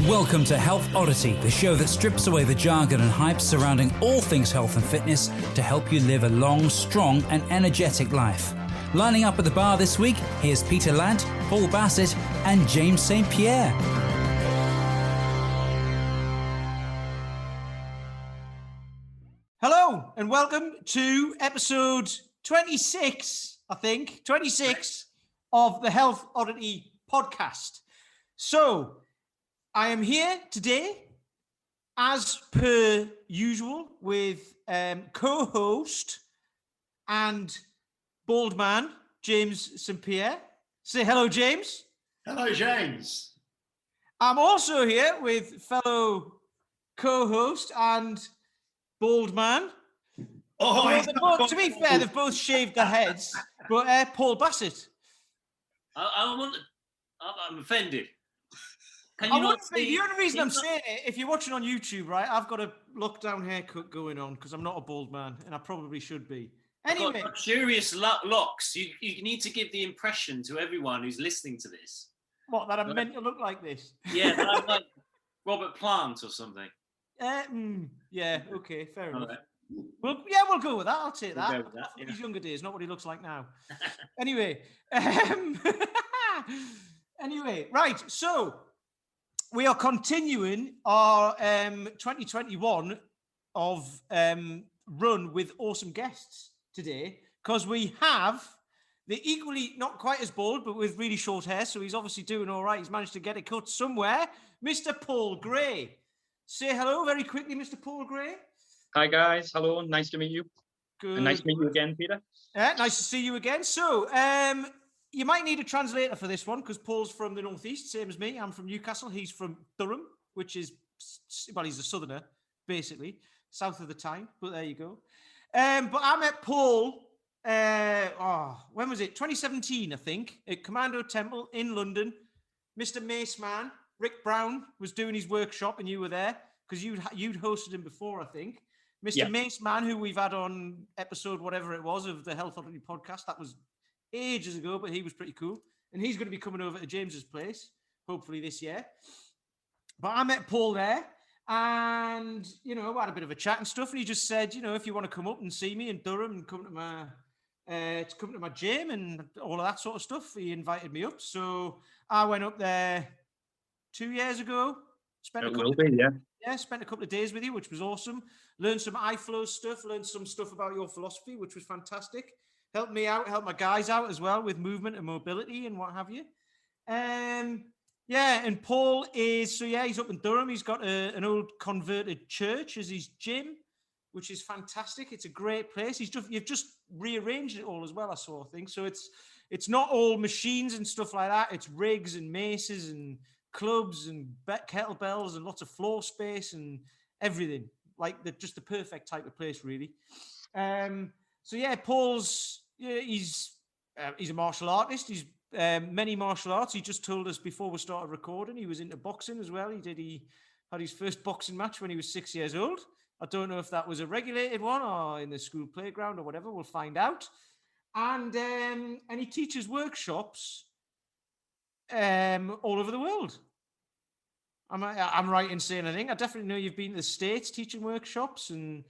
Welcome to Health Oddity, the show that strips away the jargon and hype surrounding all things health and fitness to help you live a long, strong and energetic life. Lining up at the bar this week, here's Peter Lant, Paul Bassett and James St. Pierre. Hello and welcome to episode 26, 26 of the Health Oddity podcast. So, I am here today, as per usual, with co-host and bald man, James St. Pierre. Say hello, James. Hello, James. I'm also here with fellow co-host and bald man. To be fair, they've both shaved their heads, but Paul Bassett. I'm offended. The only reason I'm saying it, if you're watching on YouTube, right, I've got a lockdown haircut going on because I'm not a bald man, and I probably should be. Anyway, I've got luxurious locks. You need to give the impression to everyone who's listening to this. What, that I'm meant to look like this? Yeah, that I'm like Robert Plant or something. Yeah, okay, fair enough. Right. We'll go with that. I'll take that. We'll go with that, yeah. His younger days, not what he looks like now. Anyway, right. So we are continuing our 2021 of run with awesome guests today because we have the equally not quite as bald but with really short hair. So he's obviously doing all right. He's managed to get it cut somewhere. Mr. Paul Gray. Say hello very quickly, Mr. Paul Gray. Hi guys, hello, nice to meet you. Good. And nice to meet you again, Peter. Nice to see you again. So, you might need a translator for this one because Paul's from the northeast, same as me. I'm from Newcastle. He's from Durham, which is, well, he's a southerner, basically, south of the Tyne, but there you go. But I met Paul, when was it? 2017, I think, at Commando Temple in London. Mr. Mace Man, Rick Brown, was doing his workshop and you were there because you'd hosted him before, I think. Mr. Mace Man, who we've had on episode whatever it was of the Health Oddity podcast, that was ages ago, but he was pretty cool. And he's going to be coming over to James's place, hopefully this year. But I met Paul there and, we had a bit of a chat and stuff. And he just said, if you want to come up and see me in Durham and come to my gym and all of that sort of stuff, he invited me up. So I went up there 2 years ago. Spent a couple of days with you, which was awesome. Learned some iFlow stuff, learned some stuff about your philosophy, which was fantastic. Helped me out, helped my guys out as well with movement and mobility and what have you. And Paul he's up in Durham. He's got an old converted church as his gym, which is fantastic. It's a great place. You've just rearranged it all as well, I saw, I think. So it's not all machines and stuff like that. It's rigs and maces and clubs and kettlebells and lots of floor space and everything, like just the perfect type of place, really. Paul's he's a martial artist. He's many martial arts. He just told us before we started recording he was into boxing as well. He had his first boxing match when he was 6 years old. I don't know if that was a regulated one or in the school playground or whatever. We'll find out. And he teaches workshops all over the world. I'm right in saying anything. I definitely know you've been to the States teaching workshops and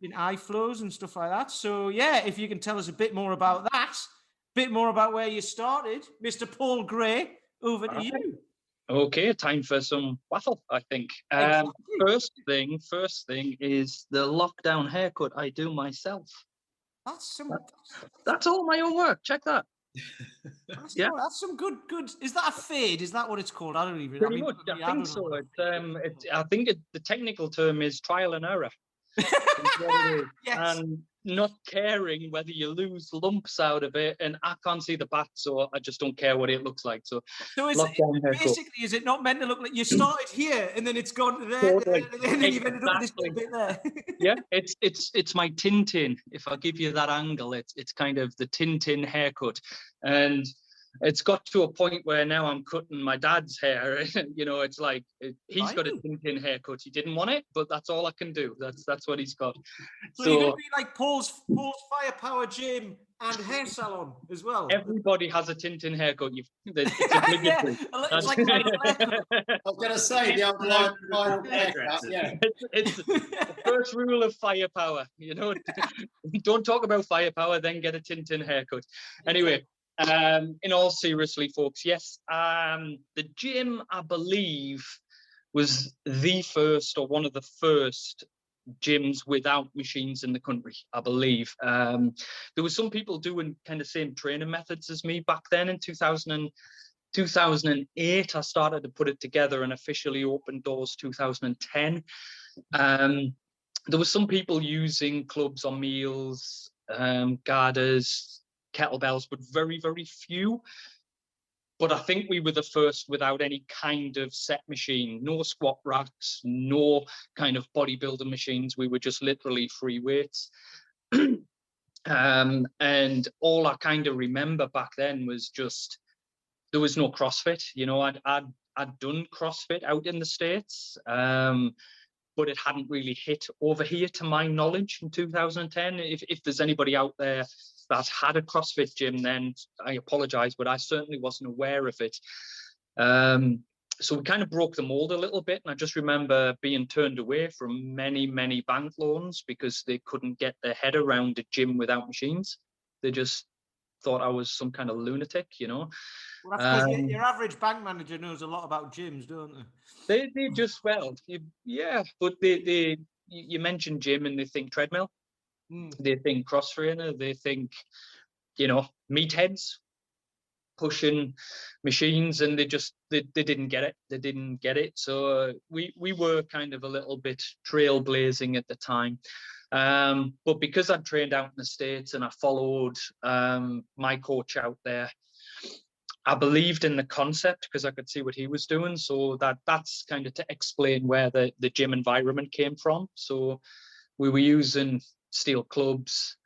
in iFlows and stuff like that. So if you can tell us a bit more about that, a bit more about where you started, Mr. Paul Gray, over to you. Okay, time for some waffle, I think. Exactly. First thing is the lockdown haircut I do myself. That's all my own work. Check that. That's some good. Is that a fade? Is that what it's called? I don't even. Pretty much. I think so. I think the technical term is trial and error. Yes. And not caring whether you lose lumps out of it, and I can't see the back, so I just don't care what it looks like. So is it not meant to look like you started here and then it's gone to there, totally. and then you've ended up with this bit there? Yeah, it's my Tintin. If I give you that angle, it's kind of the Tintin haircut, and it's got to a point where now I'm cutting my dad's hair. It's like he's got a Tintin haircut. He didn't want it, but that's all I can do. That's what he's got. So you're going to be like Paul's Firepower Gym And hair salon as well. Everybody has a Tintin haircut. It's Yeah, obligatory. it's like final haircut. I was going to say the old final haircut. Yeah. It's the first rule of firepower. You know, don't talk about firepower, then get a Tintin haircut. Anyway, in all seriously, folks, yes, the gym, I believe, was the first or one of the first gyms without machines in the country, I believe. There were some people doing kind of same training methods as me back then in 2008. I started to put it together and officially opened doors 2010. There were some people using clubs on meals, girders, kettlebells, but very, very few. But I think we were the first without any kind of set machine, no squat racks, no kind of bodybuilder machines. We were just literally free weights. And all I kind of remember back then was just, there was no CrossFit. You know, I'd done CrossFit out in the States, but it hadn't really hit over here to my knowledge in 2010. If there's anybody out there that had a CrossFit gym, then I apologize, but I certainly wasn't aware of it. So we kind of broke the mold a little bit. And I just remember being turned away from many, many bank loans because they couldn't get their head around a gym without machines. They just thought I was some kind of lunatic, you know. Well, that's because your average bank manager knows a lot about gyms, don't they? They just, well, yeah, but you mentioned gym and they think treadmill. They think cross trainer, they think, you know, meatheads pushing machines, and they didn't get it. They didn't get it. So we were kind of a little bit trailblazing at the time. But because I'd trained out in the States and I followed my coach out there, I believed in the concept because I could see what he was doing. So that's kind of to explain where the gym environment came from. So we were using steel clubs,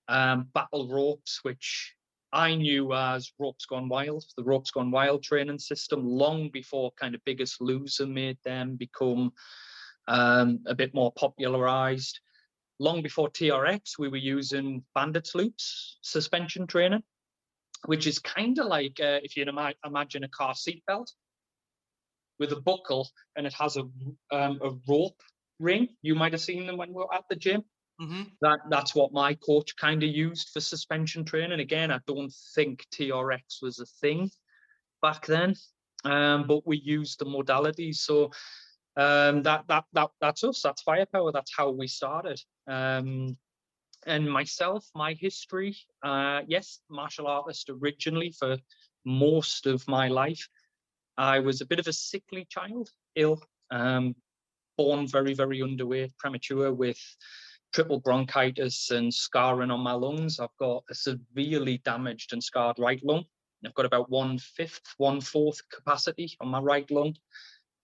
battle ropes, which I knew as Ropes Gone Wild, the Ropes Gone Wild training system, long before kind of Biggest Loser made them become a bit more popularized. Long before TRX, we were using Bandits loops, suspension training, which is kind of like if you imagine a car seatbelt with a buckle and it has a rope ring. You might have seen them when we were at the gym. That's what my coach kind of used for suspension training. Again, I don't think TRX was a thing back then, but we used the modalities. So that's us. That's firepower. That's how we started. And myself, my history, yes, martial artist originally for most of my life. I was a bit of a sickly child, ill, born very, very underweight, premature, with triple bronchitis and scarring on my lungs. I've got a severely damaged and scarred right lung. I've got about 1/4 capacity on my right lung,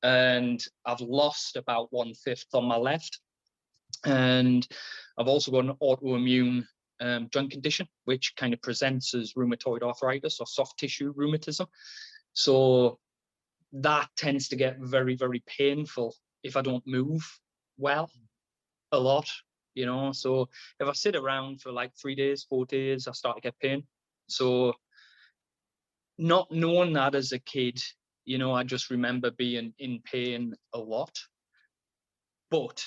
and I've lost about 1/5 on my left. And I've also got an autoimmune joint condition, which kind of presents as rheumatoid arthritis or soft tissue rheumatism. So that tends to get very, very painful if I don't move well a lot, you know. So if I sit around for like 3 days, 4 days, I start to get pain. So not knowing that as a kid, you know, I just remember being in pain a lot. But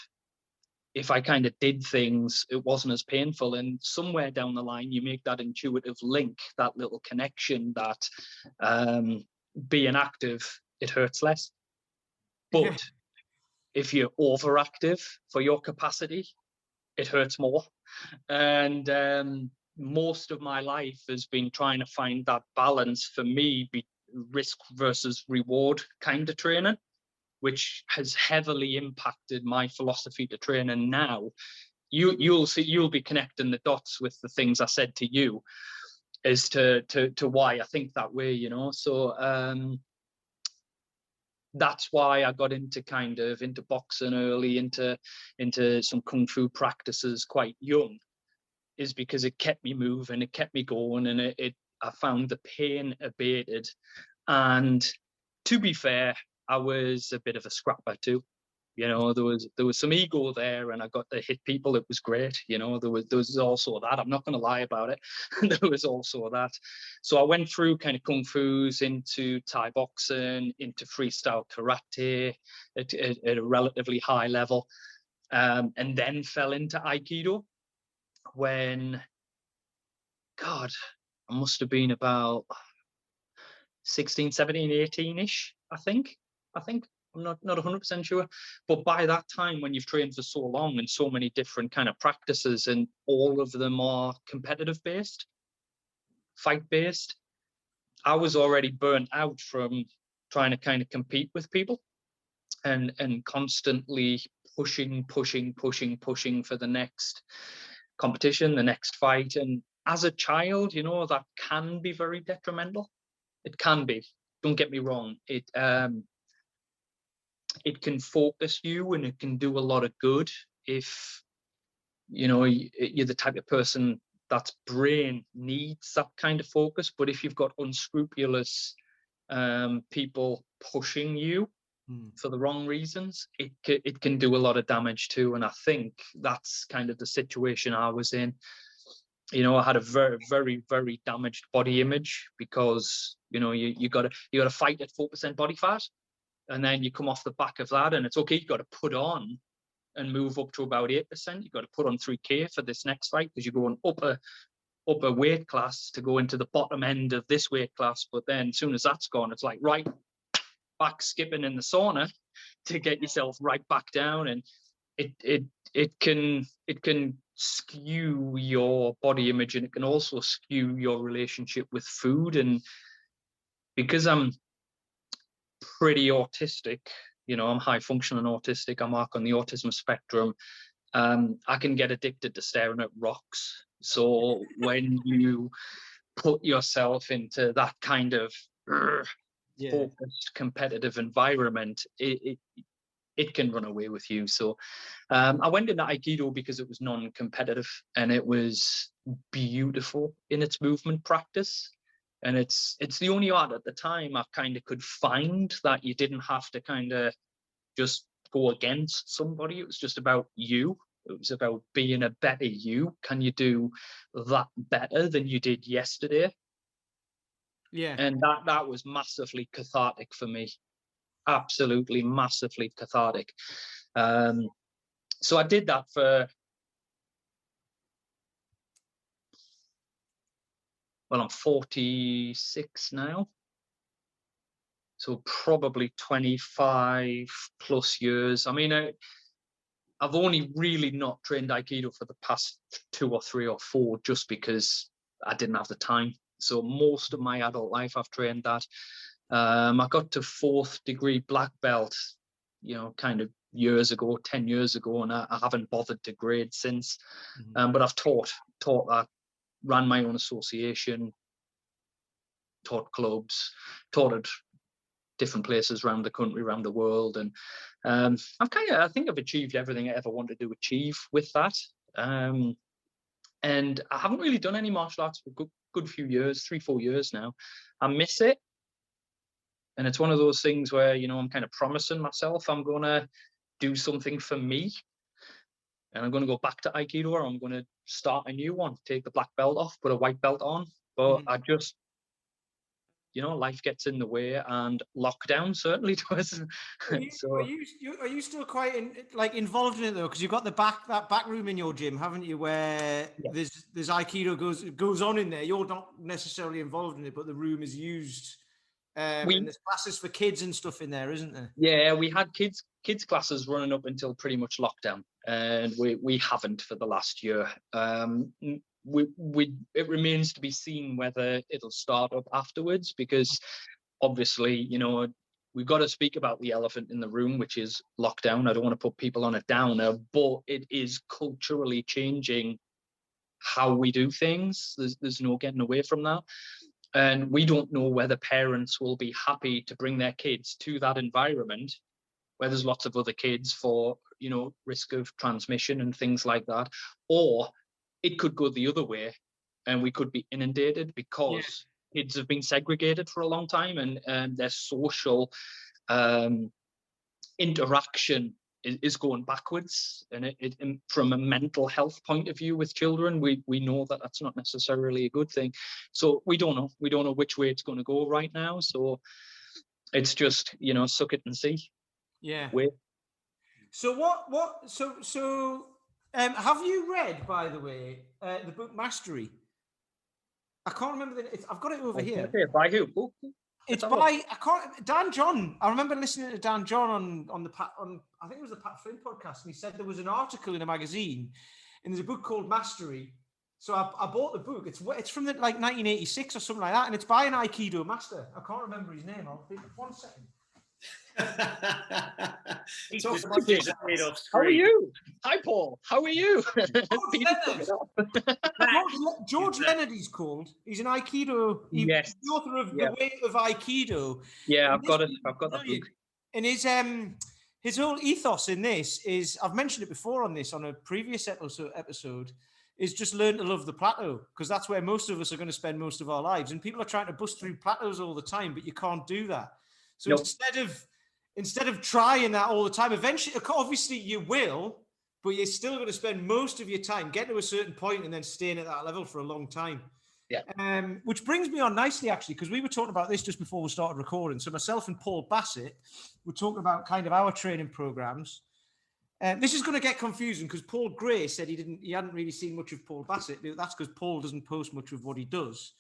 if I kind of did things, it wasn't as painful. And somewhere down the line, you make that intuitive link, that little connection that being active, it hurts less. But if you're overactive for your capacity, it hurts more. And most of my life has been trying to find that balance for me, risk versus reward kind of training, which has heavily impacted my philosophy to training now. You'll be connecting the dots with the things I said to you as to why I think that way, you know. So that's why I got into boxing early, into some kung fu practices quite young, is because it kept me moving, it kept me going, and I found the pain abated. And to be fair, I was a bit of a scrapper too. You know, there was some ego there, and I got to hit people. It was great. You know, there was also that. I'm not going to lie about it. There was also that. So I went through kind of kung fu's into Thai boxing, into freestyle karate at a relatively high level, and then fell into Aikido when, God, I must have been about 16, 17, 18-ish, I think. I'm not 100% sure. But by that time, when you've trained for so long and so many different kind of practices, and all of them are competitive based, fight based, I was already burnt out from trying to kind of compete with people and constantly pushing for the next competition, the next fight. And as a child, you know, that can be very detrimental. It can be. Don't get me wrong. It can focus you, and it can do a lot of good if, you know, you're the type of person that's brain needs that kind of focus. But if you've got unscrupulous people pushing you for the wrong reasons, it can do a lot of damage too. And I think that's kind of the situation I was in. You know, I had a very, very, very damaged body image because, you know, you got to fight at 4% body fat, and then you come off the back of that, and it's okay. You got to put on and move up to about 8%. You got to put on 3K for this next fight because you're going upper weight class to go into the bottom end of this weight class. But then as soon as that's gone, it's like right back skipping in the sauna to get yourself right back down, and it can skew your body image, and it can also skew your relationship with food. And because I'm pretty autistic, you know, I'm high functioning autistic, I mark on the autism spectrum, I can get addicted to staring at rocks. So when you put yourself into that kind of focused competitive environment, it can run away with you. So I went into Aikido because it was non-competitive, and it was beautiful in its movement practice. And it's the only art at the time I kind of could find that you didn't have to kind of just go against somebody. It was just about you. It was about being a better you. Can you do that better than you did yesterday? Yeah. And that was massively cathartic for me. Absolutely massively cathartic. So I did that for, well, I'm 46 now. So probably 25 plus years. I mean, I've only really not trained Aikido for the past 2 or 3 or 4 just because I didn't have the time. So most of my adult life I've trained that. I got to 4th degree black belt, you know, kind of years ago, 10 years ago, and I haven't bothered to grade since. But I've taught that, ran my own association, taught clubs, taught at different places around the country, around the world. And I think I've achieved everything I ever wanted to achieve with that. And I haven't really done any martial arts for a good few years, 3-4 years now. I miss it. And it's one of those things where, you know, I'm kind of promising myself I'm going to do something for me. And I'm going to go back to Aikido, or I'm going to start a new one, take the black belt off, put a white belt on. But I just, you know, life gets in the way, and lockdown certainly does. Are you still quite involved in it though? Because you've got that back room in your gym, haven't you? Where there's Aikido goes on in there. You're not necessarily involved in it, but the room is used. And there's classes for kids and stuff in there, isn't there? Yeah, we had kids classes running up until pretty much lockdown, and we haven't for the last year. It remains to be seen whether it'll start up afterwards, because obviously, you know, we've got to speak about the elephant in the room, which is lockdown. I don't want to put people on a downer, but it is culturally changing how we do things. There's no getting away from that. And we don't know whether parents will be happy to bring their kids to that environment where there's lots of other kids for, you know, risk of transmission and things like that. Or it could go the other way, and we could be inundated because kids have been segregated for a long time, and their social interaction is going backwards, and and from a mental health point of view with children, we know that that's not necessarily a good thing. So we don't know which way it's going to go right now. So it's just, suck it and see. Yeah. Wait. So have you read, by the way, the book Mastery? I can't remember I've got it over here. Okay, by who? It's by Dan John. I remember listening to Dan John on I think it was the Pat Flynn podcast, and he said there was an article in a magazine, and there's a book called Mastery. So I bought the book. It's from 1986 or something like that, and it's by an Aikido master. I can't remember his name. I'll think 1 second. How are you? Hi, Paul. How are you? George Leonard, he's called. He's an Aikido. Yes. The author of The Way of Aikido. Yeah, I've got it. I've got that book. And his whole ethos in this is, I've mentioned it before on a previous episode, is just learn to love the plateau, because that's where most of us are going to spend most of our lives. And people are trying to bust through plateaus all the time, but you can't do that. So instead of trying that all the time, eventually, obviously you will, but you're still going to spend most of your time getting to a certain point and then staying at that level for a long time. Yeah. Which brings me on nicely, actually, because we were talking about this just before we started recording. So myself and Paul Bassett were talking about kind of our training programs. This is going to get confusing because Paul Gray said he hadn't really seen much of Paul Bassett. That's because Paul doesn't post much of what he does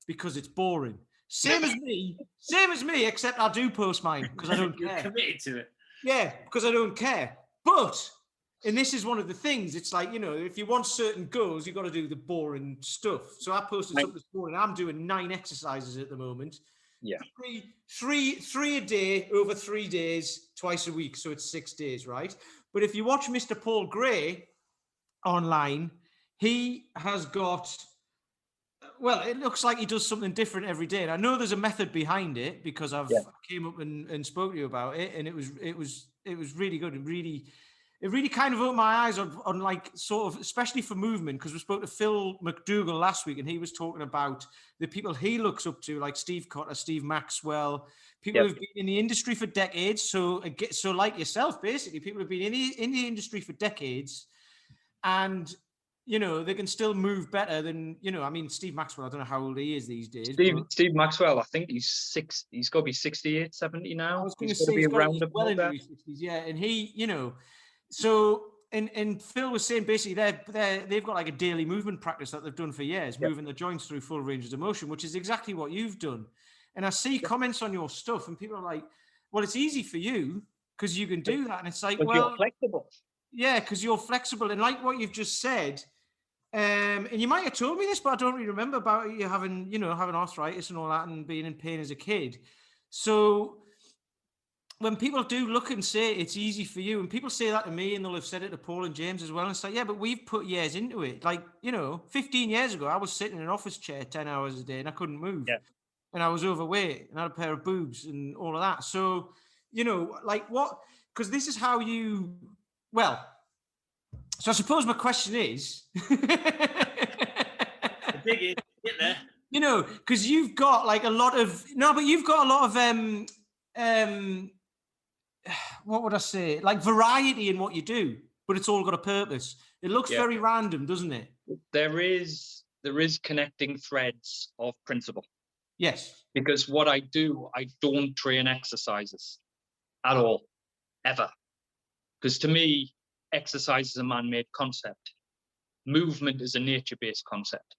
because it's boring. Same as me, except I do post mine because I don't care. You're committed to it. Yeah, because I don't care. But, and this is one of the things, it's like, if you want certain goals, you've got to do the boring stuff. So I posted something this morning. I'm doing 9 exercises at the moment. Yeah. Three a day over 3 days, twice a week. So it's 6 days, right? But if you watch Mr. Paul Gray online, he has got, well, it looks like he does something different every day. And I know there's a method behind it because I came up and spoke to you about it, and it was really good and it really kind of opened my eyes on like sort of, especially for movement, because we spoke to Phil McDougall last week, and he was talking about the people he looks up to, like Steve Cotter, Steve Maxwell, people who've been in the industry for decades. So like yourself, basically, people who've been in the industry for decades, and they can still move better than, I mean, Steve Maxwell, I don't know how old he is these days. Steve Maxwell, I think he's got to be 68, 70 now. I was going to say he's well into his 60s, yeah. And he, so, and Phil was saying basically they've got like a daily movement practice that they've done for years, moving the joints through full ranges of motion, which is exactly what you've done. And I see comments on your stuff, and people are like, well, it's easy for you because you can do that. And it's like, well, you're flexible. Yeah, because you're flexible. And like what you've just said, and you might have told me this, but I don't really remember about you having arthritis and all that and being in pain as a kid. So when people do look and say it's easy for you, and people say that to me, and they'll have said it to Paul and James as well, and it's like, yeah, but we've put years into it. Like, 15 years ago, I was sitting in an office chair 10 hours a day and I couldn't move. Yeah. And I was overweight and I had a pair of boobs and all of that. So, like what, because this is how you, well, so I suppose my question is, Dig get there. Because you've got like a lot of what would I say? Like variety in what you do, but it's all got a purpose. It looks very random, doesn't it? There is connecting threads of principle. Yes. Because what I do, I don't train exercises at all, ever. Because to me, exercise is a man-made concept. Movement is a nature-based concept.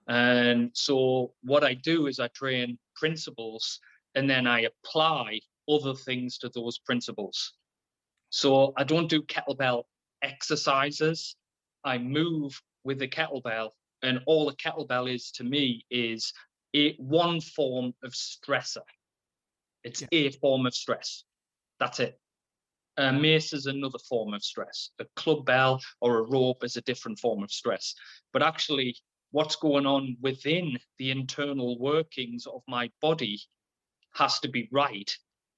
And so what I do is I train principles, and then I apply other things to those principles. So I don't do kettlebell exercises. I move with the kettlebell, and all the kettlebell is to me is one form of stressor. It's a form of stress. That's it. A mace is another form of stress. A club bell or a rope is a different form of stress. But actually, what's going on within the internal workings of my body has to be right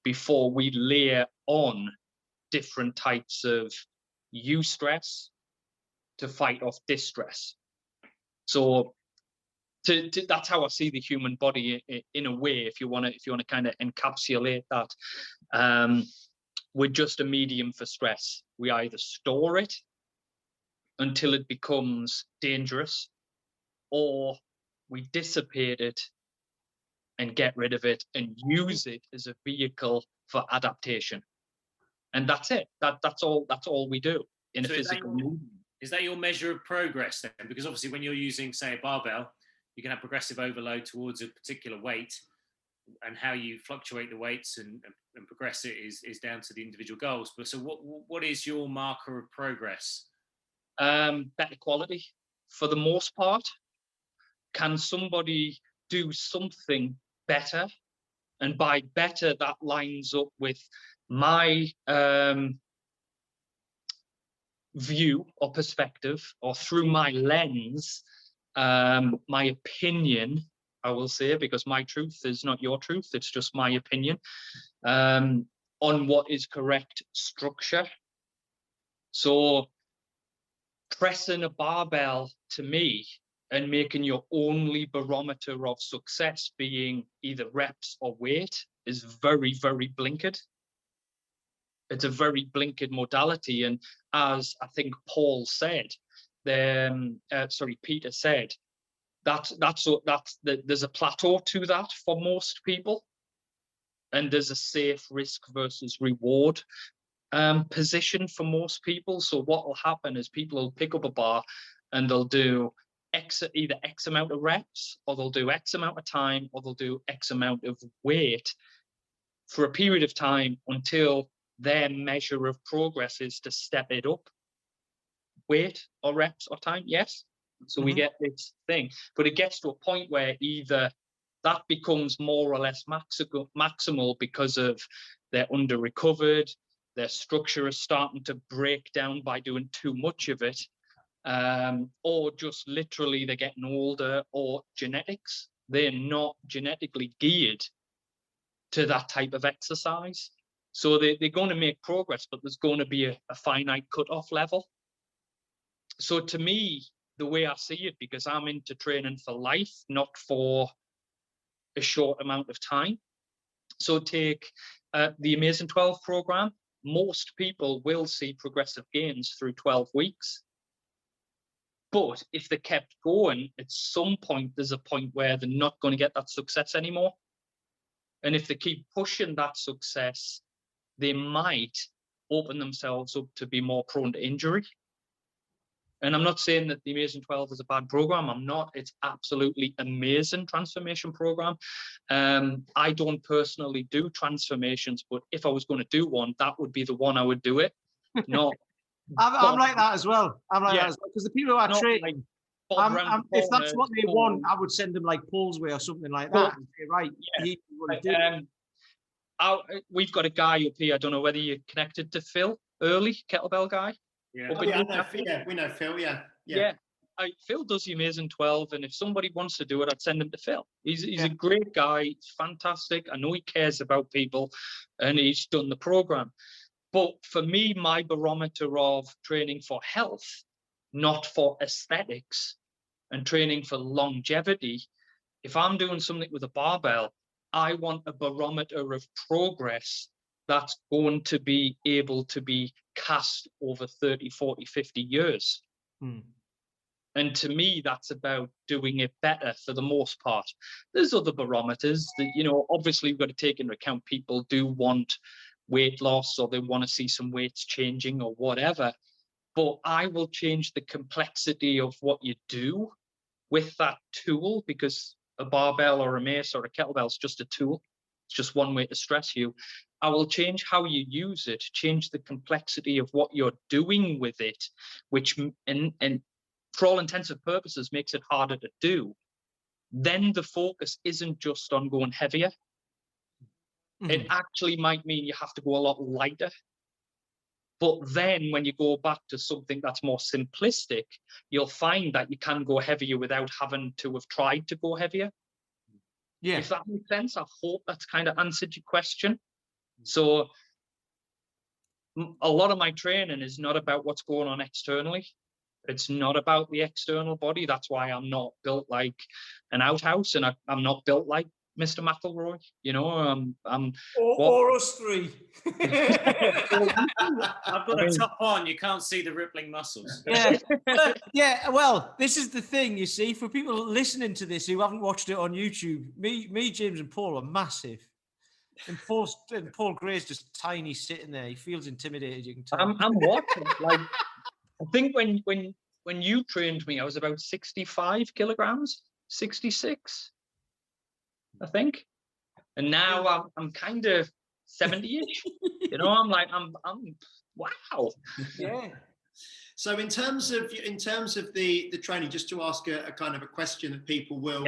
before we layer on different types of eustress to fight off distress. So that's how I see the human body in a way, if you want to kind of encapsulate that. we're just a medium for stress. We either store it until it becomes dangerous, or we dissipate it and get rid of it and use it as a vehicle for adaptation. And that's it. That's all we do in a physical movement. Is that your measure of progress then? Because obviously when you're using, say, a barbell, you can have progressive overload towards a particular weight, and how you fluctuate the weights and progress it is down to the individual goals. But so what is your marker of progress? Better quality for the most part. Can somebody do something better? And by better, that lines up with my view or perspective, or through my lens, my opinion, I will say, because my truth is not your truth, it's just my opinion, on what is correct structure. So pressing a barbell, to me, and making your only barometer of success being either reps or weight is very, very blinkered. It's a very blinkered modality. And as I think Paul said, Peter said, there's a plateau to that for most people. And there's a safe risk versus reward position for most people. So what will happen is people will pick up a bar and they'll do either X amount of reps, or they'll do X amount of time, or they'll do X amount of weight for a period of time until their measure of progress is to step it up. Weight or reps or time, yes. So we get this thing, but it gets to a point where either that becomes more or less maximal because of they're under recovered, their structure is starting to break down by doing too much of it, or just literally they're getting older, or genetics. They're not genetically geared to that type of exercise. So they're going to make progress, but there's going to be a finite cutoff level. So to me, the way I see it, because I'm into training for life, not for a short amount of time. So take the Amazing 12 program. Most people will see progressive gains through 12 weeks. But if they kept going, at some point, there's a point where they're not going to get that success anymore. And if they keep pushing that success, they might open themselves up to be more prone to injury. And I'm not saying that the Amazing 12 is a bad program. I'm not. It's absolutely amazing transformation program. I don't personally do transformations, but if I was going to do one, that would be the one I would do it. Not. I'm like that as well. I'm like that as well, because the people who are training, if that's what they want, I would send them like Paul's way or something like that. And say, right, we've got a guy up here. I don't know whether you're connected to Phil Early, kettlebell guy. Yeah, we know Phil. Yeah. Phil does the Amazing 12, and if somebody wants to do it, I'd send him to Phil. He's a great guy. He's fantastic. I know he cares about people, and he's done the program. But for me, my barometer of training for health, not for aesthetics, and training for longevity, if I'm doing something with a barbell, I want a barometer of progress that's going to be able to be cast over 30, 40, 50 years. And to me, that's about doing it better for the most part. There's other barometers that, obviously we've got to take into account. People do want weight loss, or they want to see some weights changing or whatever. But I will change the complexity of what you do with that tool, because a barbell or a mace or a kettlebell is just a tool. It's just one way to stress you. I will change how you use it, change the complexity of what you're doing with it, which, and for all intents and purposes, makes it harder to do. Then the focus isn't just on going heavier. It actually might mean you have to go a lot lighter. But then when you go back to something that's more simplistic, you'll find that you can go heavier without having to have tried to go heavier. Yeah. If that makes sense, I hope that's kind of answered your question. So a lot of my training is not about what's going on externally. It's not about the external body. That's why I'm not built like an outhouse, and I'm not built like Mr. McElroy. I'm or us three. I've got a top on. You can't see the rippling muscles. Yeah. Yeah. Well, this is the thing, you see, for people listening to this who haven't watched it on YouTube, me, James, and Paul are massive. And Paul Gray's just tiny sitting there. He feels intimidated. You can tell. I'm watching. Like, I think when you trained me, I was about 65 kilograms, 66, I think. And now I'm kind of 70-ish. You know, I'm wow. Yeah. So in terms of the training, just to ask a kind of a question that people will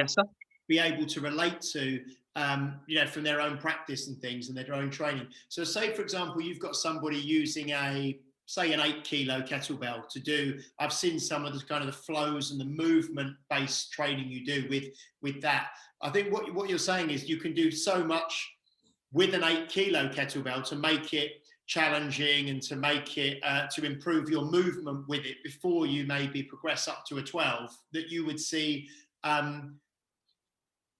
be able to relate to, from their own practice and things and their own training. So say, for example, you've got somebody using an 8 kilo kettlebell to do. I've seen some of the kind of the flows and the movement based training you do with that. I think what you're saying is you can do so much with an 8 kilo kettlebell to make it challenging and to make it to improve your movement with it before you maybe progress up to a 12, that you would see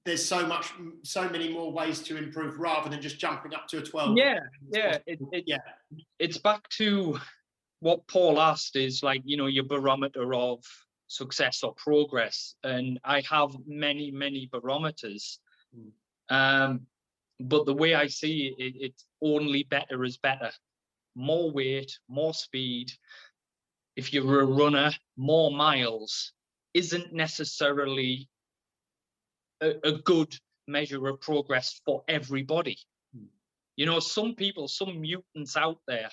there's so many more ways to improve rather than just jumping up to a 12. It's back to what Paul asked, is like, your barometer of success or progress. And I have many barometers. But the way I see it, it's only better is better. More weight, more speed. If you're a runner, more miles isn't necessarily a good measure of progress for everybody. Some people, some mutants out there,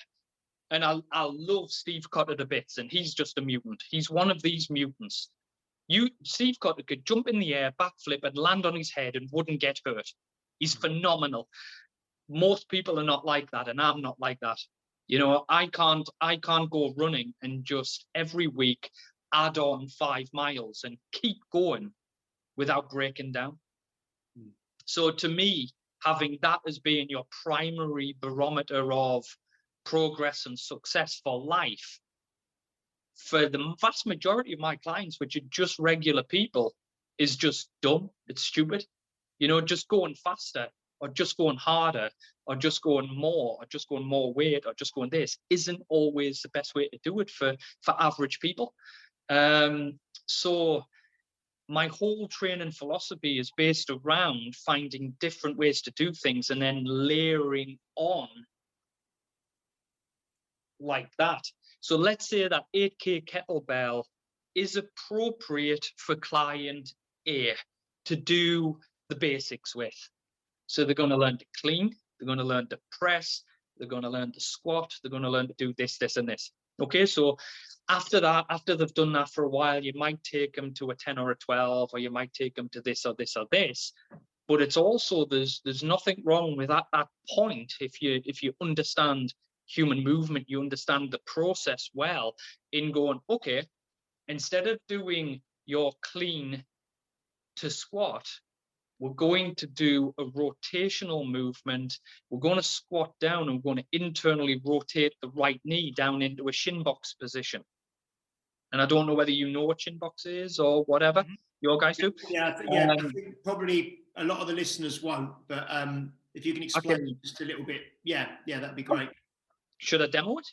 and I love Steve Cotter to bits, and he's just a mutant. He's one of these mutants. Steve Cotter could jump in the air, backflip, and land on his head and wouldn't get hurt. He's phenomenal. Most people are not like that, and I'm not like that. I can't go running and just every week add on 5 miles and keep going without breaking down. So to me, having that as being your primary barometer of progress and success for life, for the vast majority of my clients, which are just regular people, is just dumb. It's stupid. Just going faster or just going harder or just going more or just going more weight or just going this isn't always the best way to do it for average people. So my whole training philosophy is based around finding different ways to do things and then layering on like that. So let's say that 8K kettlebell is appropriate for client A to do the basics with. So they're going to learn to clean, they're going to learn to press, they're going to learn to squat, they're going to learn to do this, and this. Okay, so after that, after they've done that for a while, you might take them to a 10 or a 12, or you might take them to this or this or this. But it's also, there's nothing wrong with at that point, if you understand human movement, you understand the process well, in going, okay, instead of doing your clean to squat, we're going to do a rotational movement. We're going to squat down and we're going to internally rotate the right knee down into a shin box position. And I don't know whether you know what shin box is or whatever. Your guys do? Yeah, I think probably a lot of the listeners won't, but if you can explain just a little bit, that'd be great. Should I demo it?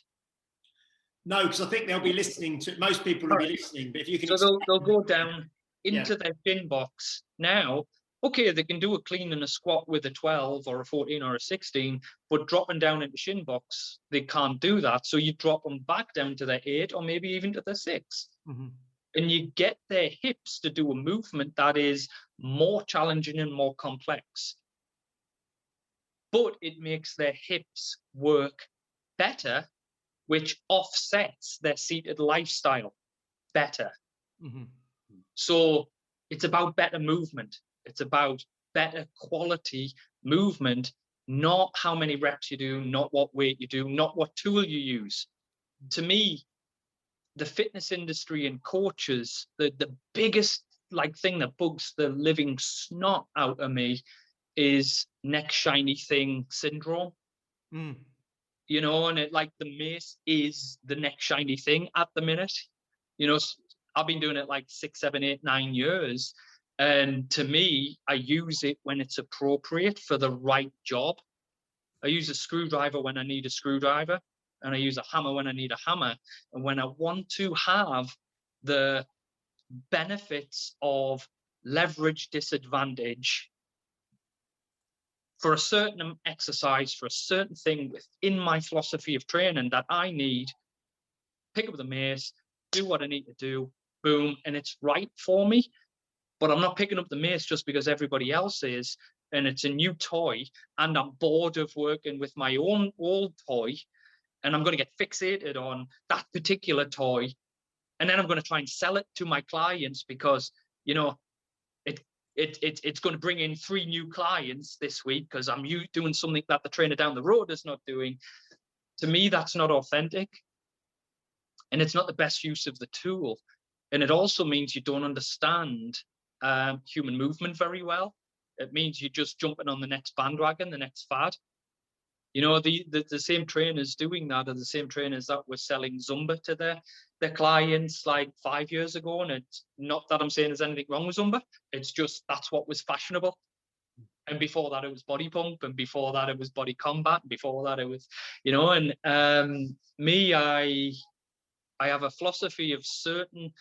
No, because I think they'll be listening to, most people will be listening, but if you can... So they'll go down into their shin box. Now, okay, they can do a clean and a squat with a 12 or a 14 or a 16, but dropping down into shin box, they can't do that. So you drop them back down to their 8 or maybe even to their 6. And you get their hips to do a movement that is more challenging and more complex. But it makes their hips work better, which offsets their seated lifestyle better. So it's about better movement. It's about better quality movement, not how many reps you do, not what weight you do, not what tool you use. To me, the fitness industry and coaches, the biggest thing that bugs the living snot out of me is next shiny thing syndrome. And it the mace is the next shiny thing at the minute. I've been doing it 6, 7, 8, 9 years. And to me, I use it when it's appropriate for the right job. I use a screwdriver when I need a screwdriver. and I use a hammer when I need a hammer. And when I want to have the benefits of leverage disadvantage for a certain exercise, for a certain thing within my philosophy of training that I need, pick up the mace, do what I need to do, boom, and it's right for me. But I'm not picking up the mace just because everybody else is, and it's a new toy, and I'm bored of working with my own old toy, and I'm going to get fixated on that particular toy, and then I'm going to try and sell it to my clients because, you know, it's going to bring in 3 new clients this week because I'm doing something that the trainer down the road is not doing. To me, that's not authentic, and it's not the best use of the tool. And it also means you don't understand human movement very well. It means you're just jumping on the next bandwagon, the next fad. You know, the same trainers doing that are the same trainers that were selling Zumba to their clients like 5 years ago. And it's not that I'm saying there's anything wrong with Zumba. It's just that's what was fashionable. And before that, it was body pump. And before that, it was body combat. And before that, it was, you know, and I have a philosophy of certain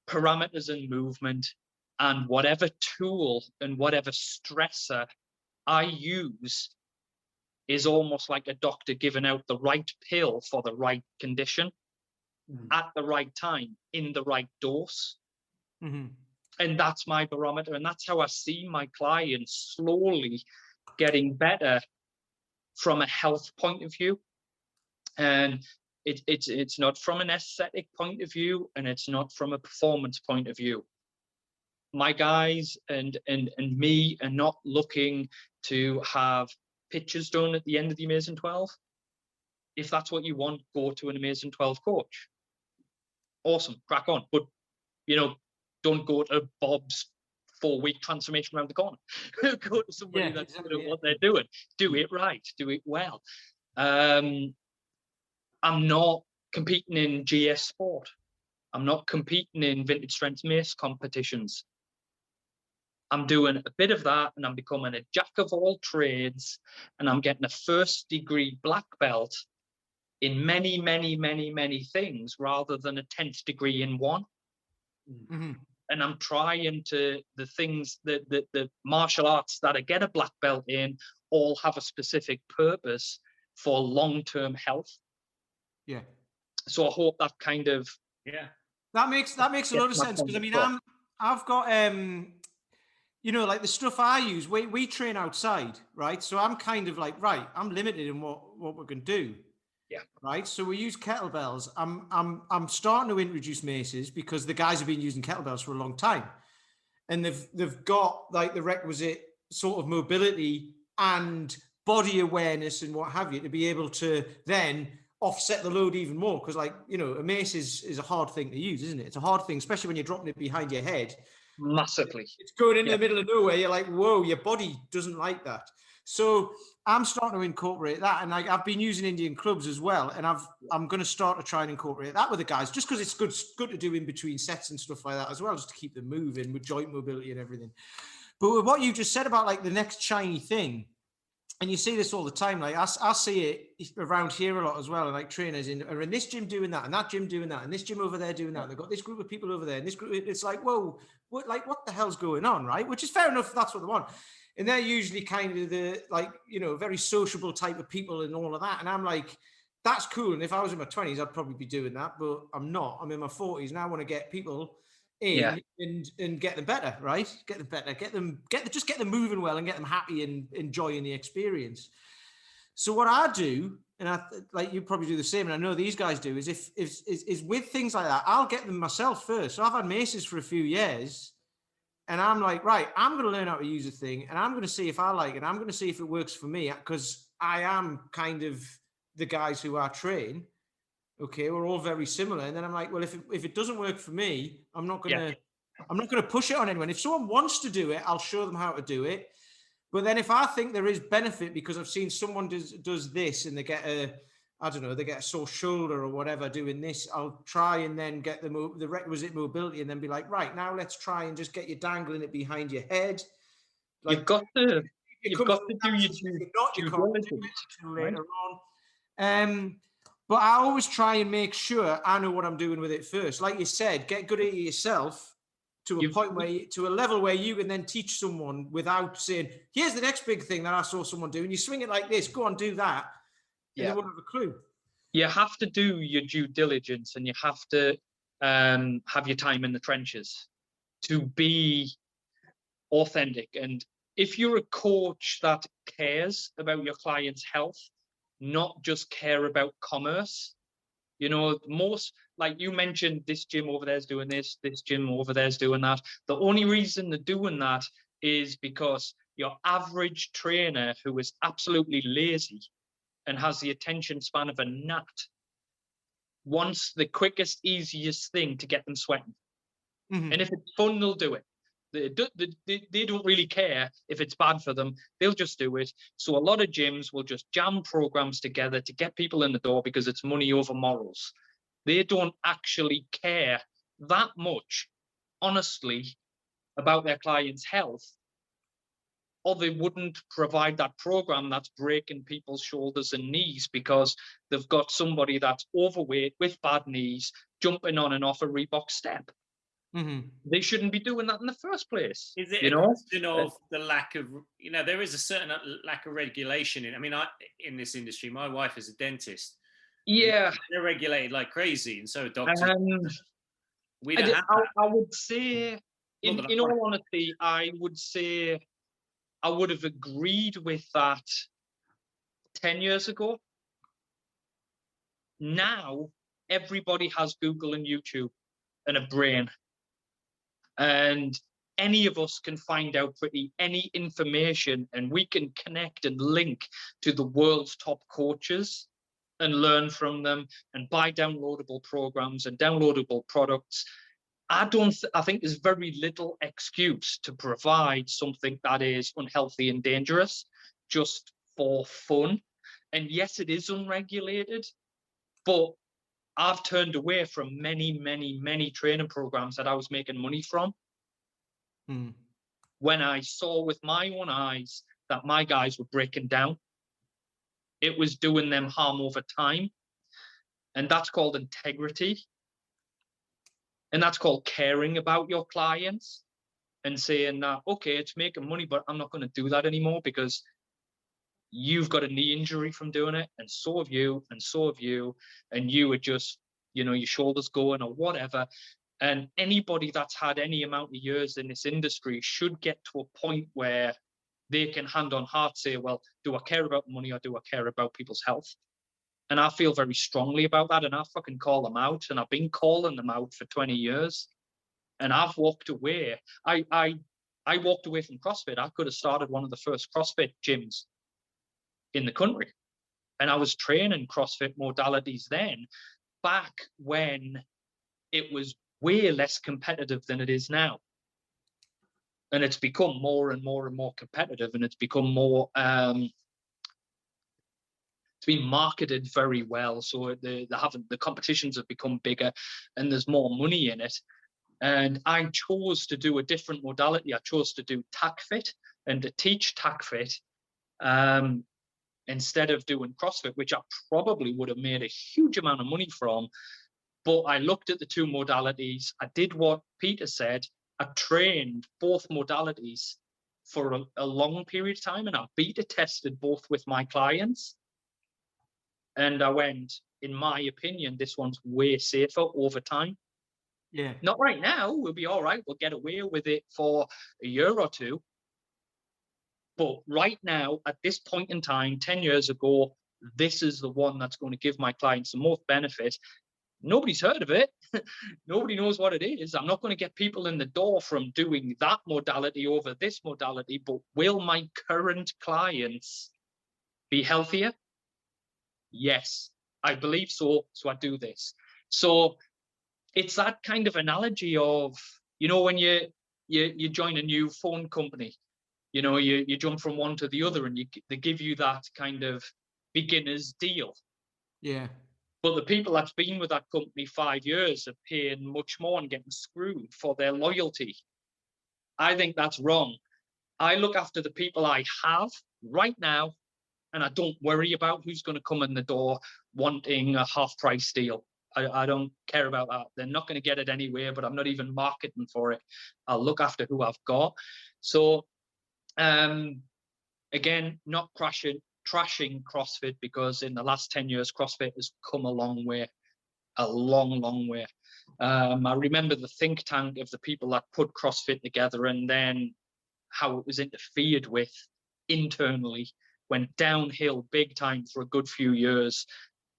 parameters in movement, and whatever tool and whatever stressor I use is almost like a doctor giving out the right pill for the right condition at the right time in the right dose. And that's my barometer, and that's how I see my clients slowly getting better from a health point of view. And it's not from an aesthetic point of view, and it's not from a performance point of view. My guys and me are not looking to have pictures done at the end of the Amazing 12. If that's what you want, go to an Amazing 12 coach. Awesome, crack on. But, you know, don't go to Bob's 4-week transformation around the corner. Go to somebody that's good at what they're doing. Do it right, do it well. I'm not competing in GS sport. I'm not competing in vintage strength mace competitions. I'm doing a bit of that, and I'm becoming a jack of all trades, and I'm getting a 1st degree black belt in many, many, many, many things rather than a 10th degree in one. And I'm trying to, the things that the martial arts that I get a black belt in all have a specific purpose for long-term health. Yeah. So I hope that kind of that makes a lot of sense, because I mean I've got you know, like the stuff I use, we train outside, right? So I'm kind of like, right, I'm limited in what we can do. Yeah. Right. So we use kettlebells. I'm starting to introduce maces because the guys have been using kettlebells for a long time, and they've got like the requisite sort of mobility and body awareness and what have you to be able to then offset the load even more. Because, like, you know, a mace is a hard thing to use, isn't it? It's a hard thing, especially when you're dropping it behind your head. Massively. It's going into the middle of nowhere. You're like, whoa, your body doesn't like that. So I'm starting to incorporate that, and I've been using Indian clubs as well, and I'm going to start to try and incorporate that with the guys, just because it's good to do in between sets and stuff like that as well, just to keep them moving with joint mobility and everything. But with what you just said about like the next shiny thing, and you see this all the time, like I see it around here a lot as well, and like trainers are in this gym doing that, and that gym doing that, and this gym over there doing that. They've got this group of people over there, and this group. It's like, whoa, what the hell's going on, right? Which is fair enough if that's what they want. And they're usually kind of the, like, you know, very sociable type of people and all of that. And I'm like, that's cool. And if I was in my 20s, I'd probably be doing that, but I'm not. I'm in my 40s and I want to get people in and get them better, right? Get them better, just get them moving well and get them happy and enjoying the experience. So what I do, and I like you probably do the same, and I know these guys do, is is with things like that, I'll get them myself first. So I've had maces for a few years. And I'm like, right, I'm going to learn how to use a thing, and I'm going to see if I like it. I'm going to see if it works for me, because I am kind of the guys who I train. Okay, we're all very similar. And then I'm like, well, if it doesn't work for me, I'm not going to push it on anyone. If someone wants to do it, I'll show them how to do it. But then if I think there is benefit because I've seen someone does this and they get they get a sore shoulder or whatever doing this, I'll try and then get the requisite mobility and then be like, right, now let's try and just get you dangling it behind your head. Like, you've got to do your due diligence later on. But I always try and make sure I know what I'm doing with it first. Like you said, get good at it yourself to a point where to a level where you can then teach someone without saying, here's the next big thing that I saw someone do. And you swing it like this, go on, do that. And they won't have a clue. You have to do your due diligence, and you have to have your time in the trenches to be authentic. And if you're a coach that cares about your client's health, not just care about commerce, you know, most, like you mentioned, this gym over there's doing this gym over there's doing that. The only reason they're doing that is because your average trainer who is absolutely lazy and has the attention span of a gnat wants the quickest, easiest thing to get them sweating. And if it's fun, they'll do it. They don't really care if it's bad for them. They'll just do it. So a lot of gyms will just jam programs together to get people in the door because it's money over morals. They don't actually care that much, honestly, about their client's health, or they wouldn't provide that program that's breaking people's shoulders and knees because they've got somebody that's overweight with bad knees jumping on and off a Reebok step. They shouldn't be doing that in the first place. Is it a question of the lack of, you know, there is a certain lack of regulation in, I mean, in this industry, my wife is a dentist. Yeah. They're regulated like crazy, and so are doctors. We don't have that. I would say, in all honesty, I would say I would have agreed with that 10 years ago. Now, everybody has Google and YouTube and a brain. And any of us can find out pretty any information, and we can connect and link to the world's top coaches and learn from them and buy downloadable programs and downloadable products. I think there's very little excuse to provide something that is unhealthy and dangerous just for fun. And yes, it is unregulated, but I've turned away from many, many, many training programs that I was making money from. When I saw with my own eyes that my guys were breaking down, it was doing them harm over time. And that's called integrity. And that's called caring about your clients and saying that, okay, it's making money, but I'm not going to do that anymore because you've got a knee injury from doing it, and so have you, and so have you, and you are just, you know, your shoulders going or whatever. And anybody that's had any amount of years in this industry should get to a point where they can hand on heart say, well, do I care about money or do I care about people's health? And I feel very strongly about that, and I fucking call them out, and I've been calling them out for 20 years. And I've walked away. I walked away from CrossFit. I could have started one of the first CrossFit gyms in the country. And I was training CrossFit modalities then, back when it was way less competitive than it is now. And it's become more and more and more competitive, and it's become more, it's been marketed very well. So the competitions have become bigger and there's more money in it. And I chose to do a different modality. I chose to do TACFit and to teach TACFit instead of doing CrossFit, which I probably would have made a huge amount of money from. But I looked at the two modalities. I did what Peter said. I trained both modalities for a long period of time, and I beta tested both with my clients. And I went, in my opinion, this one's way safer over time. Yeah. Not right now. We'll be all right. We'll get away with it for a year or two. But right now, at this point in time, 10 years ago, this is the one that's going to give my clients the most benefit. Nobody's heard of it. Nobody knows what it is. I'm not going to get people in the door from doing that modality over this modality, but will my current clients be healthier? Yes, I believe so. So I do this. So it's that kind of analogy of, you know, when you join a new phone company, you know, you jump from one to the other, and they give you that kind of beginner's deal. Yeah. But the people that's been with that company 5 years are paying much more and getting screwed for their loyalty. I think that's wrong. I look after the people I have right now, and I don't worry about who's going to come in the door wanting a half-price deal. I don't care about that. They're not going to get it anyway, but I'm not even marketing for it. I'll look after who I've got. So, again, not trashing CrossFit, because in the last 10 years, CrossFit has come a long way, a long, long way. I remember the think tank of the people that put CrossFit together, and then how it was interfered with internally, went downhill big time for a good few years.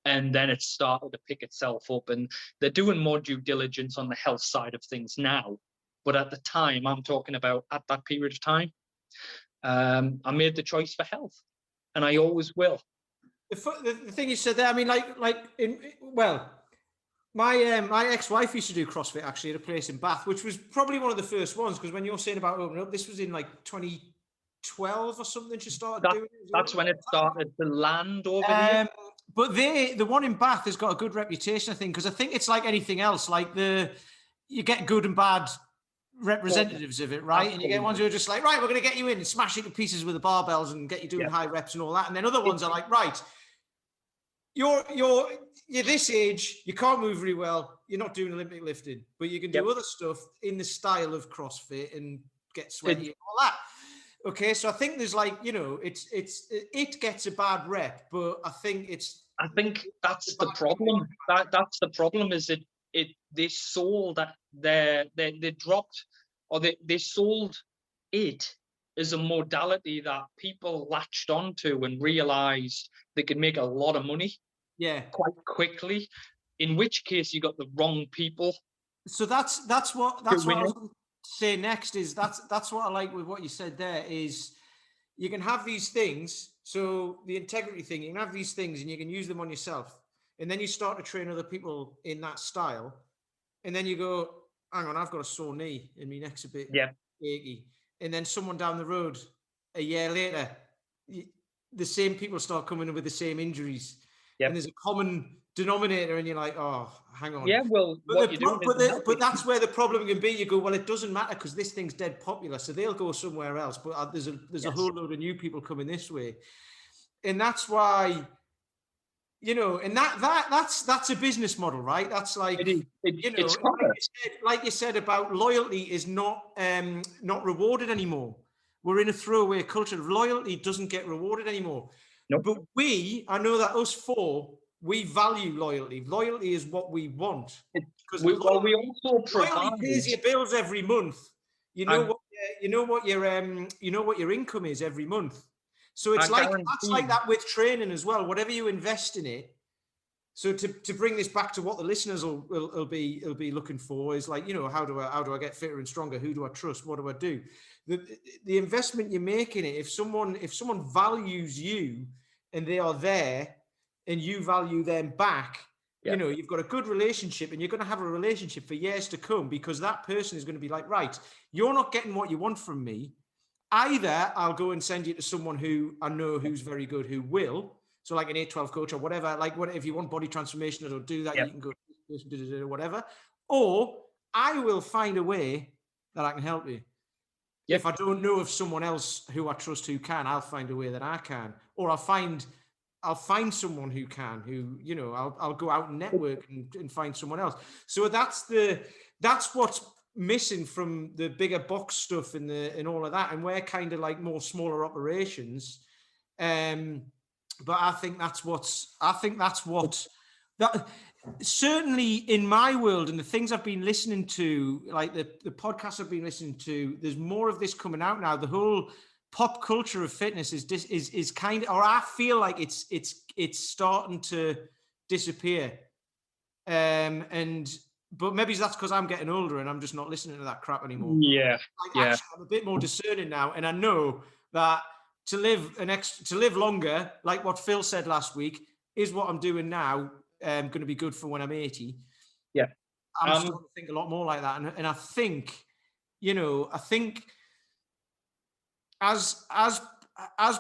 And then it started to pick itself up, and they're doing more due diligence on the health side of things now. But at the time, I'm talking about at that period of time, I made the choice for health, and I always will. The thing you said there, I mean, my ex-wife used to do CrossFit actually at a place in Bath, which was probably one of the first ones, because when you're saying about opening up, this was in like 2012 or something. She started doing it. That's when it started to land over here. But the one in Bath has got a good reputation, I think, because I think it's like anything else. Like you get good and bad representatives of it, right? Absolutely. And you get ones who are just like, right, we're going to get you in and smash you to pieces with the barbells and get you doing high reps and all that. And then other ones are like, right, you're this age, you can't move very well, you're not doing Olympic lifting, but you can do other stuff in the style of CrossFit and get sweaty and all that. Okay, so I think there's like, it gets a bad rep, but I think that's the problem. That's the problem, is they sold that they dropped, or they sold it as a modality that people latched onto and realized they could make a lot of money quite quickly, in which case you got the wrong people. So that's what I was going to say next, is that's what I like with what you said there, is you can have these things. So the integrity thing, you can have these things and you can use them on yourself, and then you start to train other people in that style, and then you go, hang on, I've got a sore knee and my neck's a bit achy, and then someone down the road a year later, the same people start coming in with the same injuries, and there's a common denominator, and you're like, oh, hang on. Yeah, well, but that's where the problem can be. You go, well, it doesn't matter because this thing's dead popular, so they'll go somewhere else. But there's a whole load of new people coming this way, and that's why, and that's a business model, right? That's like, it's like you said about loyalty is not rewarded anymore. We're in a throwaway culture. Loyalty doesn't get rewarded anymore. Nope. But I know that us four, we value loyalty. Loyalty is what we want. Because we also provide. Loyalty pays your bills every month. You know what your income is every month. So it's that's like that with training as well. Whatever you invest in it. So to bring this back to what the listeners will be looking for is like, how do I get fitter and stronger? Who do I trust? What do I do? The investment you make in it, if someone values you and they are there and you value them back, you've got a good relationship, and you're going to have a relationship for years to come, because that person is going to be like, right, you're not getting what you want from me. Either I'll go and send you to someone who I know who's very good, who will. So like an 8-12 coach or whatever, if you want body transformation, it'll do that. You can go to this person, whatever. Or I will find a way that I can help you. If I don't know of someone else who I trust who can, I'll find a way that I can. Or I'll find someone who can, I'll go out and network and find someone else. So that's what's missing from the bigger box stuff and all of that. And we're kind of like more smaller operations. But I think that's what certainly in my world and the things I've been listening to, like the podcasts I've been listening to, there's more of this coming out now. The whole pop culture of fitness is kind of, or I feel like it's starting to disappear. But maybe that's because I'm getting older and I'm just not listening to that crap anymore. Actually, I'm a bit more discerning now, and I know that to live longer, like what Phil said last week, is what I'm doing now. Going to be good for when I'm 80. Yeah, I'm starting to think a lot more like that, and I think, as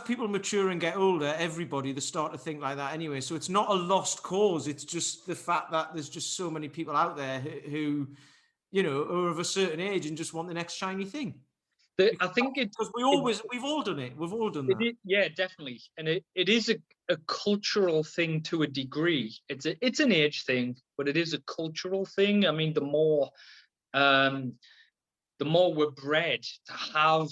people mature and get older, they start to think like that anyway. So it's not a lost cause. It's just the fact that there's just so many people out there who are of a certain age and just want the next shiny thing. I think it's because we've all done it. We've all done that. Yeah, definitely, and it is a cultural thing to a degree. It's an age thing, but it is a cultural thing. I mean, the more we're bred to have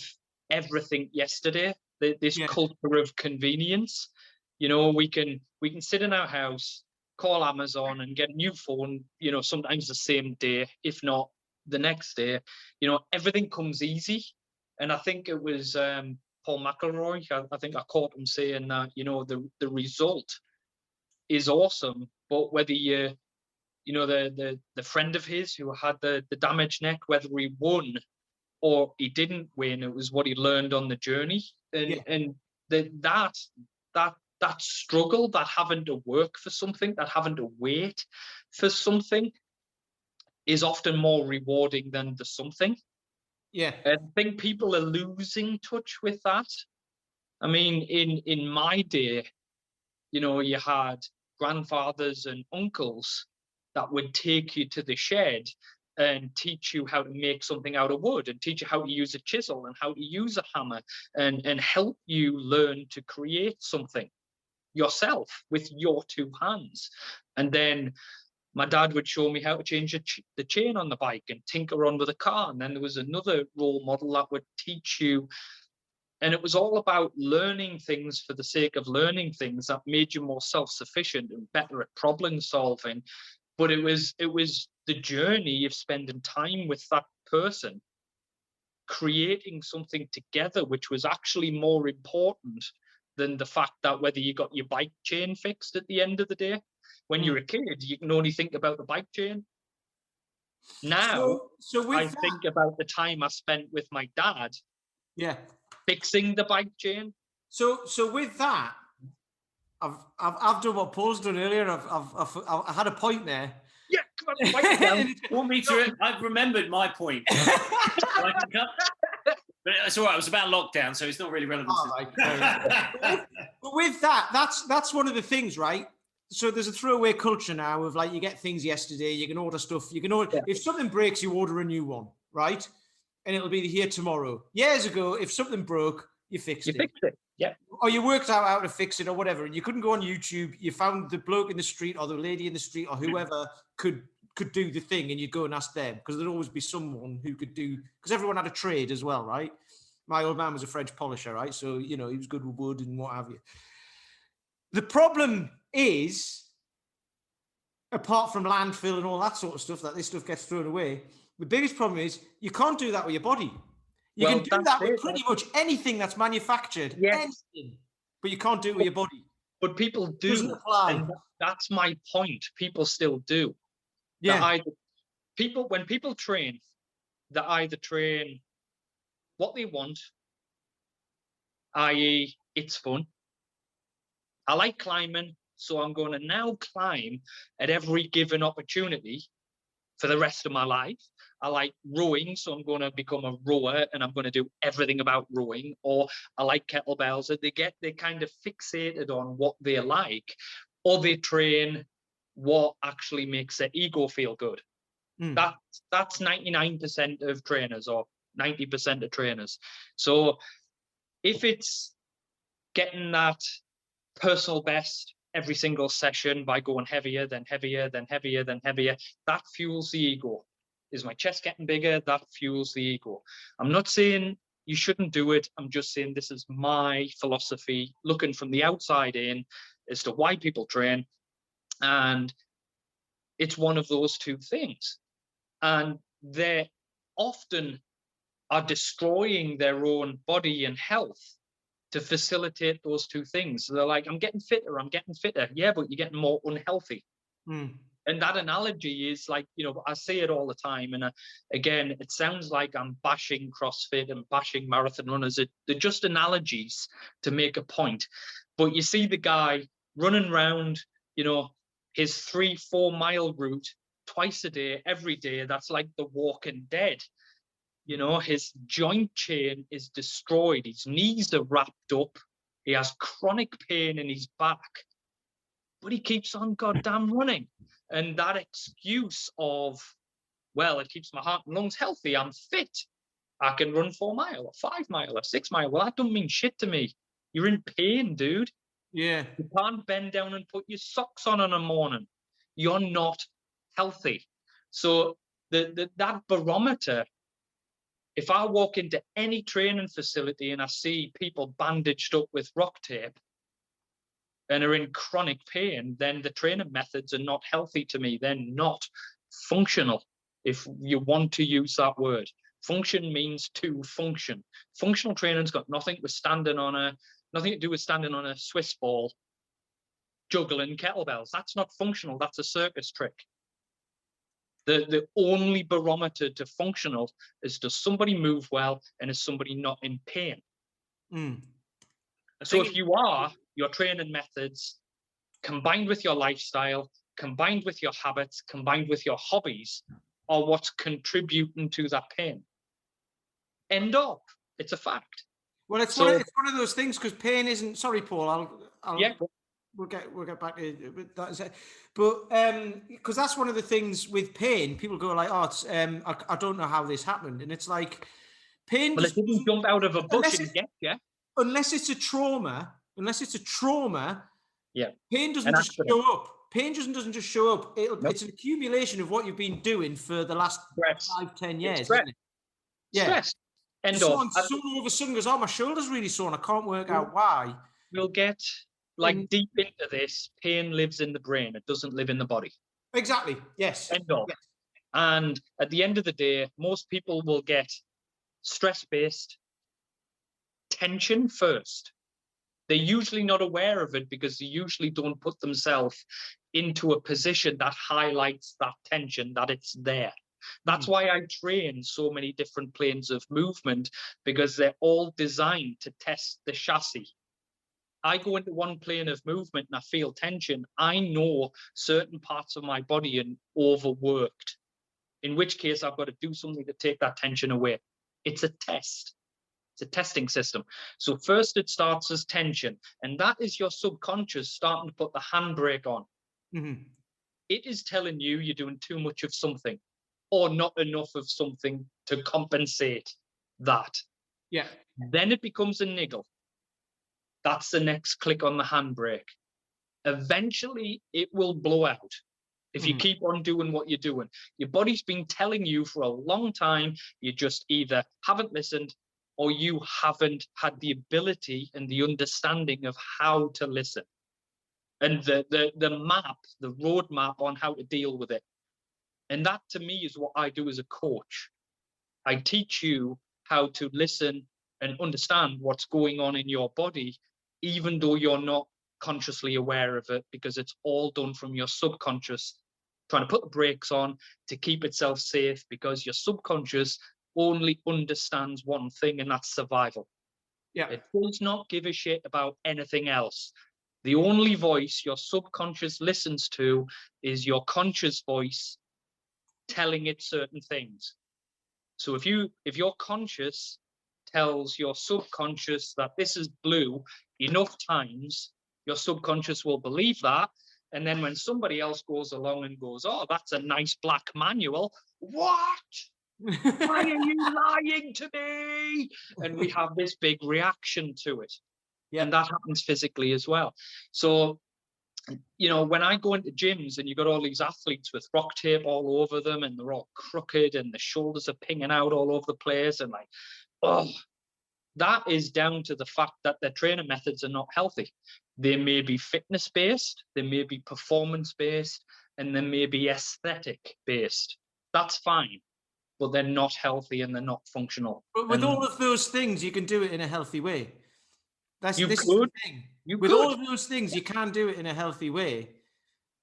everything yesterday, this culture of convenience. You know, we can sit in our house, call Amazon, and get a new phone. You know, sometimes the same day, if not the next day. You know, everything comes easy. And I think it was Paul McElroy. I think I caught him saying that, you know, the result is awesome, but whether you know, the friend of his who had the damaged neck, whether he won or he didn't win, it was what he learned on the journey. And that struggle, that having to work for something, that having to wait for something, is often more rewarding than the something. Yeah. I think people are losing touch with that. I mean, in my day, you know, you had grandfathers and uncles that would take you to the shed and teach you how to make something out of wood, and teach you how to use a chisel and how to use a hammer, and help you learn to create something yourself with your two hands. And then my dad would show me how to change the chain on the bike and tinker on with the car. And then there was another role model that would teach you. And it was all about learning things for the sake of learning things that made you more self-sufficient and better at problem solving. But it was the journey of spending time with that person, creating something together, which was actually more important than the fact that whether you got your bike chain fixed at the end of the day. When you're a kid, you can only think about the bike chain. Now, I think about the time I spent with my dad, fixing the bike chain. So with that, I've done what Paul's done earlier. I had a point there. Yeah, come on, point down. Want me to? I've remembered my point. But it's all right. It was about lockdown, so it's not really relevant. But with that, that's one of the things, right? So there's a throwaway culture now of like, you get things yesterday, you can order stuff, if something breaks, you order a new one, right? And it'll be here tomorrow. Years ago, if something broke, you fixed it. Yeah. Or you worked out how to fix it or whatever, and you couldn't go on YouTube. You found the bloke in the street or the lady in the street or whoever could do the thing, and you'd go and ask them, because there'd always be someone who could do, because everyone had a trade as well, right? My old man was a French polisher, right? So, you know, he was good with wood and what have you. The problem is, apart from landfill and all that sort of stuff, that this stuff gets thrown away, the biggest problem is you can't do that with your body. You can do that with pretty much anything that's manufactured, anything, but you can't do it with your body. But people do, and that's my point. People still do. Yeah. When people train, they either train what they want, i.e., it's fun. I like climbing, so I'm going to now climb at every given opportunity for the rest of my life. I like rowing, so I'm going to become a rower and I'm going to do everything about rowing. Or I like kettlebells. They kind of fixated on what they like, or they train what actually makes their ego feel good. That's 99% of trainers, or 90% of trainers. So if it's getting that personal best every single session by going heavier, then heavier, then heavier, then heavier, that fuels the ego. Is my chest getting bigger? That fuels the ego. I'm not saying you shouldn't do it. I'm just saying this is my philosophy, looking from the outside in as to why people train. And it's one of those two things. And they often are destroying their own body and health to facilitate those two things. So they're like, I'm getting fitter. Yeah, but you're getting more unhealthy. And that analogy is like, you know, I say it all the time. And again, it sounds like I'm bashing CrossFit and bashing marathon runners. They're just analogies to make a point. But you see the guy running around, you know, his 3-4 mile route twice a day, every day. That's like the Walking Dead. You know, his joint chain is destroyed. His knees are wrapped up. He has chronic pain in his back, but he keeps on goddamn running. And that excuse of, well, it keeps my heart and lungs healthy, I'm fit. I can run 4 mile or 5 mile or 6 mile. Well, that doesn't mean shit to me. You're in pain, dude. Yeah. You can't bend down and put your socks on in the morning. You're not healthy. So that barometer, if I walk into any training facility and I see people bandaged up with rock tape and are in chronic pain, then the training methods are not healthy to me. They're not functional, if you want to use that word. Function means to function. Functional training's got nothing to do with standing on a Swiss ball, juggling kettlebells. That's not functional. That's a circus trick. The only barometer to functional is, does somebody move well and is somebody not in pain? So if you are, your training methods combined with your lifestyle, combined with your habits, combined with your hobbies, are what's contributing to that pain. End of. It's a fact. Well, it's one of those things, because pain isn't. Sorry, Paul. Yeah. We'll get back to that. But because that's one of the things with pain, people go like, "Oh, it's, I don't know how this happened," and it's like pain. Well, it didn't jump out of a bush and get you. Unless it's a trauma. Yeah. Pain doesn't just show up. Pain doesn't just show up. It's an accumulation of what you've been doing for the last 5-10 years, isn't it? Yeah. Stress. Someone all of a sudden goes, "Oh, my shoulder's really sore, and I can't work out why." We'll get deep into this. Pain lives in the brain. It doesn't live in the body. Exactly. Yes. End of. Yes. And at the end of the day, most people will get stress-based tension first. They're usually not aware of it because they usually don't put themselves into a position that highlights that tension, that it's there. That's why I train so many different planes of movement, because they're all designed to test the chassis. I go into one plane of movement and I feel tension. I know certain parts of my body are overworked, in which case I've got to do something to take that tension away. It's a test. It's a testing system. So first it starts as tension, and that is your subconscious starting to put the handbrake on. It is telling you you're doing too much of something or not enough of something to compensate that. Yeah. Then it becomes a niggle. That's the next click on the handbrake. Eventually it will blow out if you keep on doing what you're doing. Your body's been telling you for a long time, you just either haven't listened or you haven't had the ability and the understanding of how to listen. And the map, the roadmap on how to deal with it. And that to me is what I do as a coach. I teach you how to listen and understand what's going on in your body, even though you're not consciously aware of it, because it's all done from your subconscious, trying to put the brakes on to keep itself safe, because your subconscious only understands one thing, and that's survival. Yeah. It does not give a shit about anything else. The only voice your subconscious listens to is your conscious voice telling it certain things. So if your conscious tells your subconscious that this is blue enough times, your subconscious will believe that. And then when somebody else goes along and goes, "Oh, that's a nice black manual," what? Why are you lying to me? And we have this big reaction to it. Yeah. And that happens physically as well. So, when I go into gyms and you've got all these athletes with rock tape all over them and they're all crooked and the shoulders are pinging out all over the place, and that is down to the fact that their training methods are not healthy. They may be fitness based, they may be performance based, and they may be aesthetic based. That's fine, but they're not healthy and they're not functional. But with all of those things, you can do it in a healthy way. This is the thing. With all of those things, you can do it in a healthy way.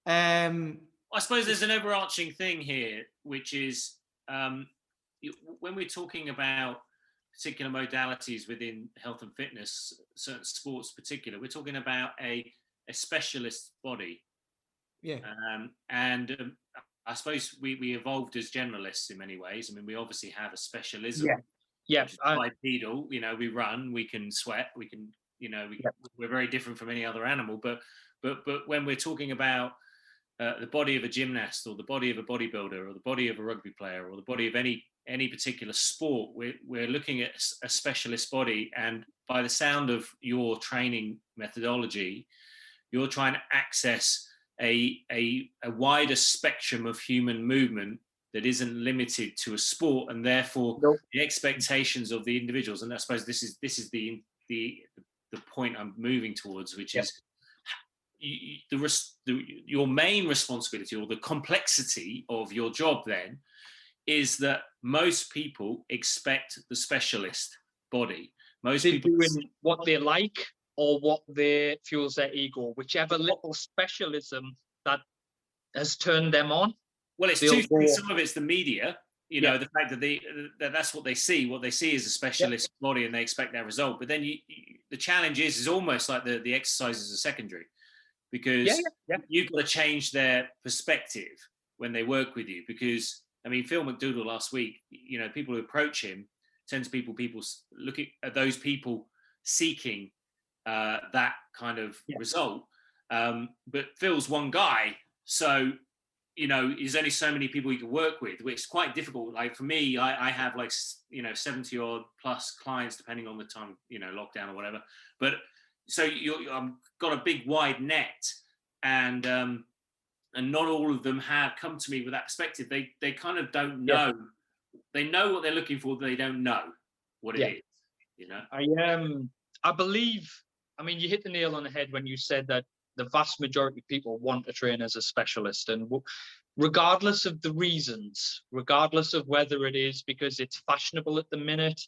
I suppose there's an overarching thing here, which is when we're talking about particular modalities within health and fitness, certain sports in particular, we're talking about a specialist body. Yeah. I suppose we evolved as generalists in many ways. I mean, we obviously have a specialism. Yeah. Bipedal, we run, we can sweat, we can, we're very different from any other animal. But when we're talking about the body of a gymnast or the body of a bodybuilder or the body of a rugby player or the body of any particular sport. We're looking at a specialist body, and by the sound of your training methodology, you're trying to access a wider spectrum of human movement that isn't limited to a sport, and therefore the expectations of the individuals. And I suppose this is the point I'm moving towards, which is your main responsibility, or the complexity of your job then, is that most people expect the specialist body. Most people doing what they like or what fuels their ego, whichever little specialism that has turned them on. Well, it's two things. Some of it's the media, the fact that that's what they see. What they see is a specialist body, and they expect that result. But then the challenge is almost like the exercises are secondary, because you've got to change their perspective when they work with you. Because I mean, Phil McDougall last week, people who approach him tend to people looking at those people seeking that kind of result. But Phil's one guy, so there's only so many people you can work with, which is quite difficult. Like for me, I have 70 odd plus clients, depending on the time, lockdown or whatever. But so got a big wide net, and not all of them have come to me with that perspective. They kind of don't know. They know what they're looking for, but they don't know what it is. I believe. I mean, you hit the nail on the head when you said that the vast majority of people want to train as a specialist, and regardless of the reasons, regardless of whether it is because it's fashionable at the minute,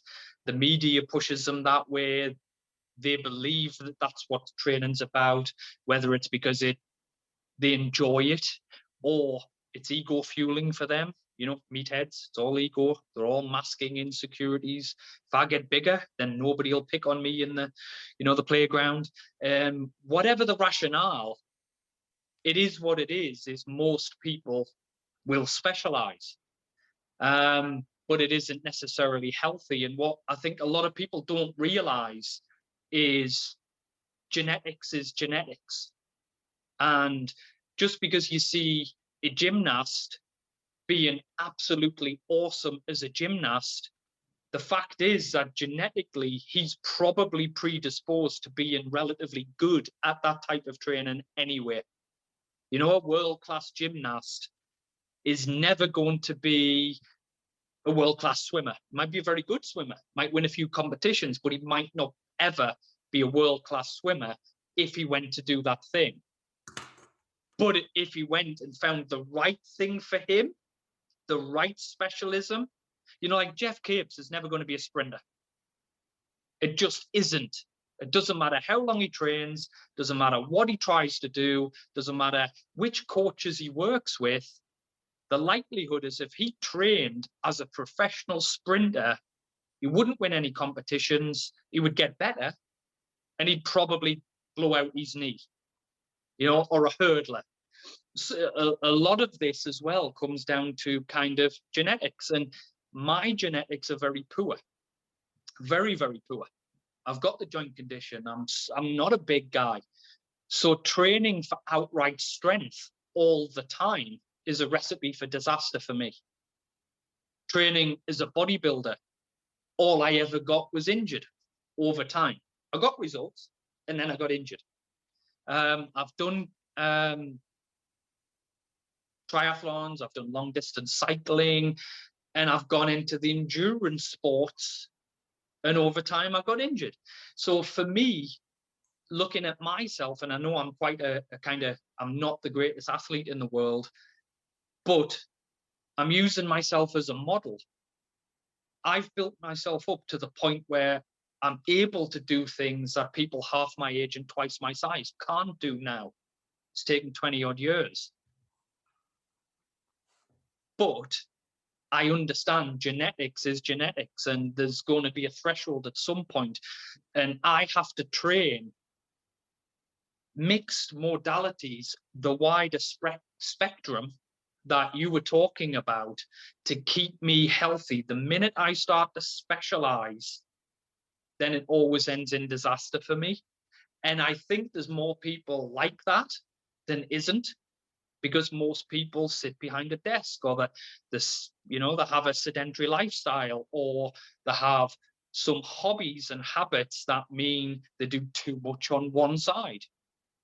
the media pushes them that way, they believe that that's what training's about, whether it's because they enjoy it or it's ego fueling for them. Meatheads, it's all ego. They're all masking insecurities. If I get bigger, then nobody will pick on me in the playground. Whatever the rationale, it is what it is most people will specialize. But it isn't necessarily healthy. And what I think a lot of people don't realize is genetics is genetics. And just because you see a gymnast being absolutely awesome as a gymnast, the fact is that genetically he's probably predisposed to being relatively good at that type of training anyway. A world-class gymnast is never going to be a world-class swimmer. Might be a very good swimmer, might win a few competitions, but he might not ever be a world-class swimmer if he went to do that thing. But if he went and found the right thing for him, the right specialism, like Jeff Capes is never going to be a sprinter. It just isn't. It doesn't matter how long he trains, doesn't matter what he tries to do, doesn't matter which coaches he works with. The likelihood is if he trained as a professional sprinter, he wouldn't win any competitions, he would get better, and he'd probably blow out his knee, or a hurdler. So a lot of this as well comes down to kind of genetics, and my genetics are very poor, very, very poor. I've got the joint condition. I'm not a big guy. So training for outright strength all the time is a recipe for disaster for me. Training as a bodybuilder, all I ever got was injured over time. I got results and then I got injured. I've done triathlons, I've done long distance cycling, and I've gone into the endurance sports, and over time I got injured. So for me, looking at myself, and I know I'm quite I'm not the greatest athlete in the world, but I'm using myself as a model. I've built myself up to the point where I'm able to do things that people half my age and twice my size can't do now. It's taken 20 odd years. But I understand genetics is genetics, and there's going to be a threshold at some point, and I have to train mixed modalities, the wider spectrum that you were talking about, to keep me healthy. The minute I start to specialize, then it always ends in disaster for me. And I think there's more people like that than isn't, because most people sit behind a desk, or that this, you know, they have a sedentary lifestyle, or they have some hobbies and habits that mean they do too much on one side.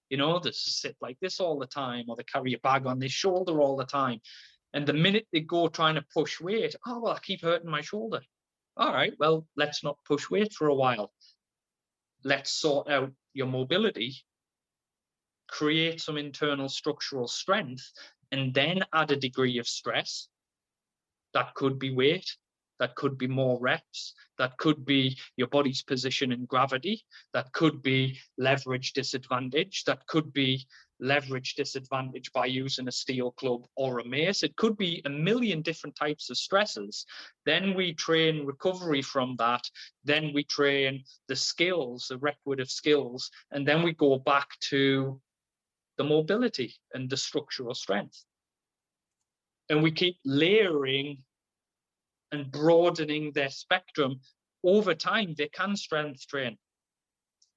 You know, they sit like this all the time, or they carry a bag on their shoulder all the time. And the minute they go trying to push weight, oh, well, I keep hurting my shoulder. All right, well, let's not push weight for a while. Let's sort out your mobility, create some internal structural strength, and then add a degree of stress. That could be weight, that could be more reps, that could be your body's position in gravity, that could be leverage disadvantage, that could be leverage disadvantage by using a steel club or a mace. It could be a million different types of stresses. Then we train recovery from that. Then we train the skills, the requisite of skills, and then we go back to the mobility and the structural strength. And we keep layering and broadening their spectrum. Over time, they can strength train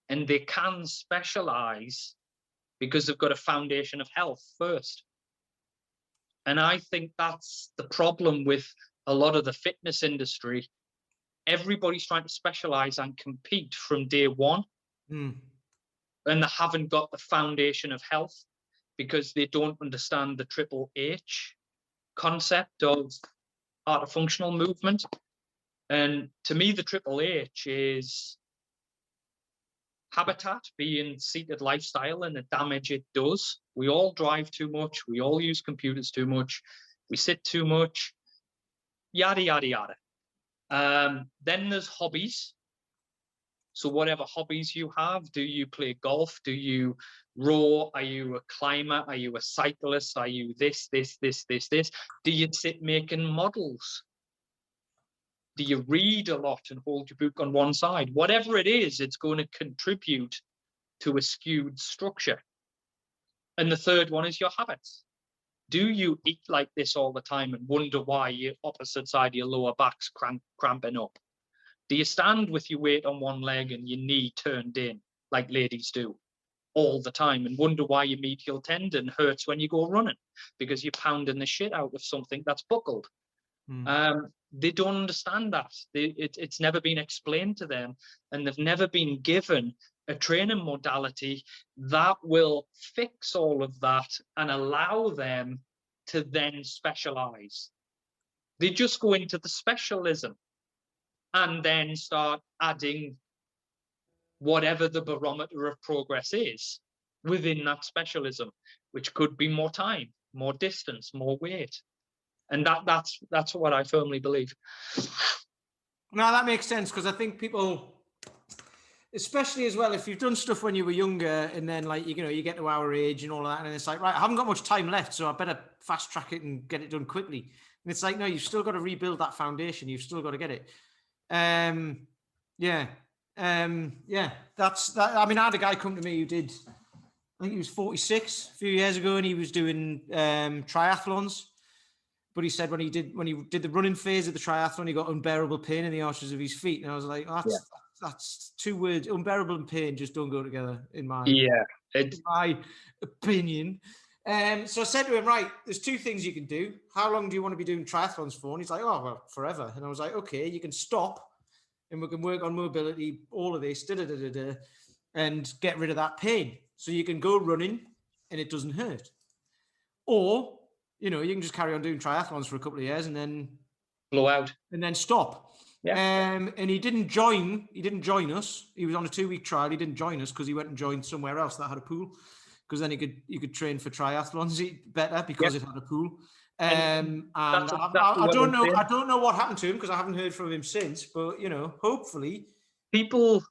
and they can specialize because they've got a foundation of health first. And I think that's the problem with a lot of the fitness industry. Everybody's trying to specialize and compete from day one. And they haven't got the foundation of health because they don't understand the Triple H concept of art of functional movement. And to me, the Triple H is habitat, being seated lifestyle, and the damage it does. We all drive too much. We all use computers too much. We sit too much, yada, yada, yada. Then there's hobbies. So whatever hobbies you have, do you play golf? Do you row? Are you a climber? Are you a cyclist? Are you this? Do you sit making models? Do you read a lot and hold your book on one side? Whatever it is, it's going to contribute to a skewed structure. And the third one is your habits. Do you eat like this all the time and wonder why your opposite side of your lower back's cramping up? Do you stand with your weight on one leg and your knee turned in, like ladies do, all the time, and wonder why your medial tendon hurts when you go running because you're pounding the shit out of something that's buckled? They don't understand that. It's never been explained to them, and they've never been given a training modality that will fix all of that and allow them to then specialize. They just go into the specialism and then start adding whatever the barometer of progress is within that specialism, which could be more time, more distance, more weight. And that's what I firmly believe. No, that makes sense, because I think people, especially as well, if you've done stuff when you were younger and then, like, you know, you get to our age and all of that, and it's like, right, I haven't got much time left, so I better fast track it and get it done quickly. And it's like, no, you've still got to rebuild that foundation. You've still got to get it. That's that. I mean, I had a guy come to me who did, I think he was 46 a few years ago, and he was doing triathlons. But he said when he did the running phase of the triathlon, he got unbearable pain in the arches of his feet. And I was like, oh, that's two words. Unbearable and pain just don't go together in my opinion. So I said to him, right, there's two things you can do. How long do you want to be doing triathlons for? And he's like, oh, well, forever. And I was like, okay, you can stop and we can work on mobility, all of this, and get rid of that pain. So you can go running and it doesn't hurt. Or, you know, you can just carry on doing triathlons for a couple of years and then blow out and then stop. Yeah. And he didn't join us. He was on a 2-week trial. He didn't join us because he went and joined somewhere else that had a pool. Because then you could train for triathlons better because it had a pool. And I don't know what happened to him because I haven't heard from him since. But you know, hopefully, people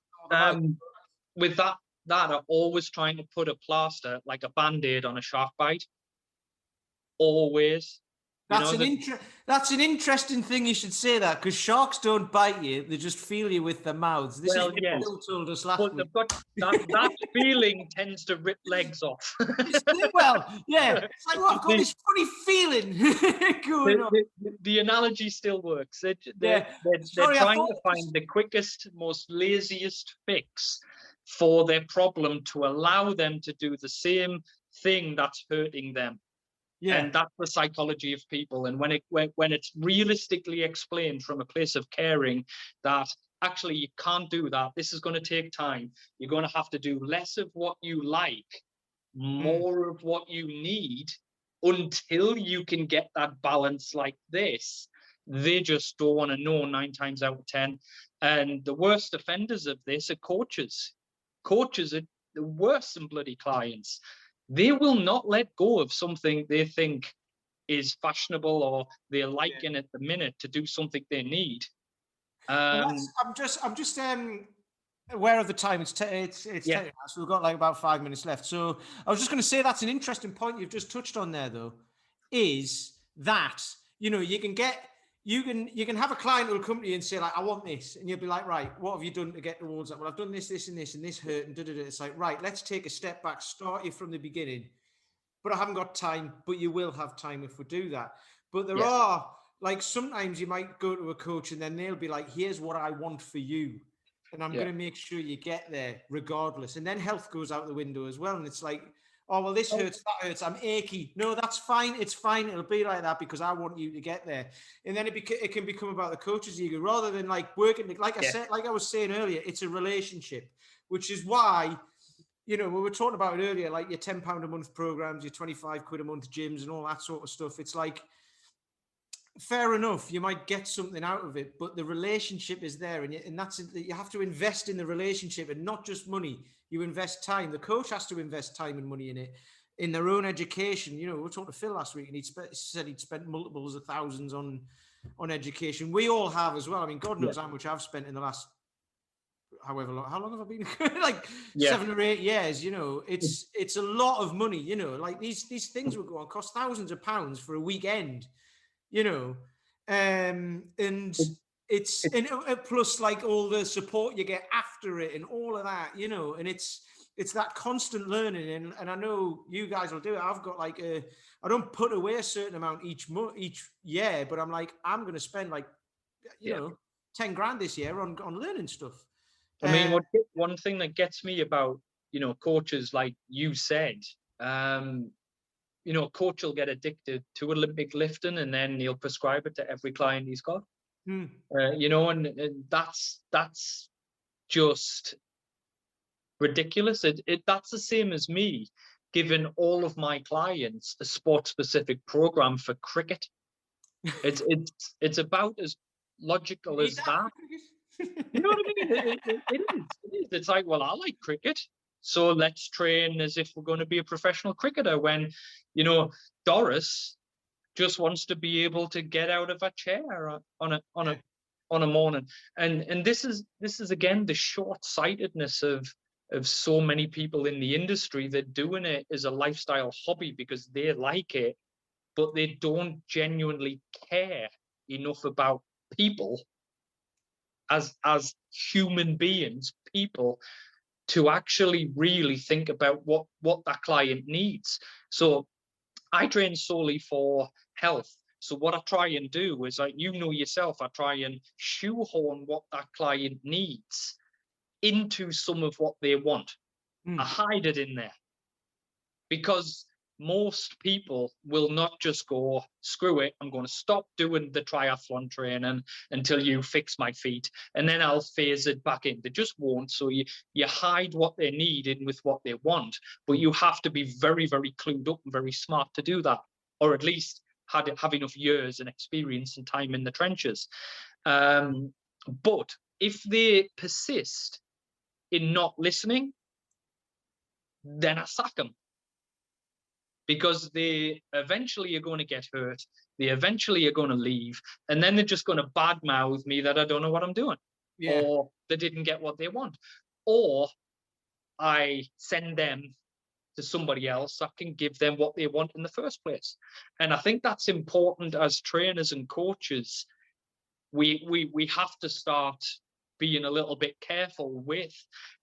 with that are always trying to put a plaster, like a Band-Aid, on a shark bite. Always. That's an interesting thing. You should say that, because sharks don't bite you; they just feel you with their mouths. This is what Bill told us last week. They've got that feeling tends to rip legs off. Well, yeah, it's like, I've got this funny feeling going on. The analogy still works. They're trying to find the quickest, most laziest fix for their problem to allow them to do the same thing that's hurting them. Yeah. And that's the psychology of people. And when it's realistically explained from a place of caring that actually you can't do that, this is going to take time, you're going to have to do less of what you like, more of what you need, until you can get that balance like this. They just don't want to know 9 times out of 10. And the worst offenders of this are coaches. Coaches are the worst than bloody clients. They will not let go of something they think is fashionable or they're liking at the minute to do something they need. I'm just aware of the time. It's 10 now, so we've got like about 5 minutes left. So I was just going to say that's an interesting point you've just touched on there, though, is that you can have a client who'll come to you and say, like, I want this, and you'll be like, right, what have you done to get towards that? Well, I've done this, this, and this, and this hurt, and da-da-da. It's like, right, let's take a step back, start you from the beginning. But I haven't got time, but you will have time if we do that. But there are, like, sometimes you might go to a coach and then they'll be like, here's what I want for you. And I'm going to make sure you get there regardless. And then health goes out the window as well. And it's like, oh, well, this hurts, that hurts, I'm achy. No, that's fine. It's fine. It'll be like that because I want you to get there. And then it can become about the coach's ego rather than like working. Like I said, like I was saying earlier, it's a relationship, which is why, we were talking about it earlier, like your £10 a month programs, your 25 quid a month gyms and all that sort of stuff. It's like, fair enough, you might get something out of it, but the relationship is there, and that's you have to invest in the relationship and not just money. You invest time. The coach has to invest time and money in it, in their own education. We were talking to Phil last week, and he said he'd spent multiples of thousands on education. We all have as well. I mean, God knows how much I've spent in the last however long. How long have I been? Like 7 or 8 years. It's a lot of money. Like these things will go on, cost thousands of pounds for a weekend. And it's and plus like all the support you get after it and all of that, and it's that constant learning. And I know you guys will do it. I've got like I don't put away a certain amount each year, but I'm like, I'm going to spend like, 10 grand this year on learning stuff. I mean, one thing that gets me about, coaches, like you said, a coach will get addicted to Olympic lifting and then he'll prescribe it to every client he's got. And that's just ridiculous. That's the same as me giving all of my clients a sport-specific program for cricket. It's about as logical as that. You know what I mean? It is. It's like, well, I like cricket, so let's train as if we're going to be a professional cricketer. When, Doris just wants to be able to get out of a chair on a morning, and this is again the short-sightedness of so many people in the industry. They're doing it as a lifestyle hobby because they like it, but they don't genuinely care enough about people as human beings, people, to actually really think about what that client needs. So I train solely for health. So what I try and do is, like, yourself, I try and shoehorn what that client needs into some of what they want. I hide it in there because most people will not just go, screw it, I'm going to stop doing the triathlon training until you fix my feet, and then I'll phase it back in. They just won't. So you hide what they need in with what they want, but you have to be very, very clued up and very smart to do that, or at least have enough years and experience and time in the trenches. But if they persist in not listening, then I sack them. Because they eventually are going to get hurt, they eventually are going to leave, and then they're just going to badmouth me that I don't know what I'm doing, or they didn't get what they want, or I send them to somebody else that can give them what they want in the first place. And I think that's important as trainers and coaches. We have to start being a little bit careful with,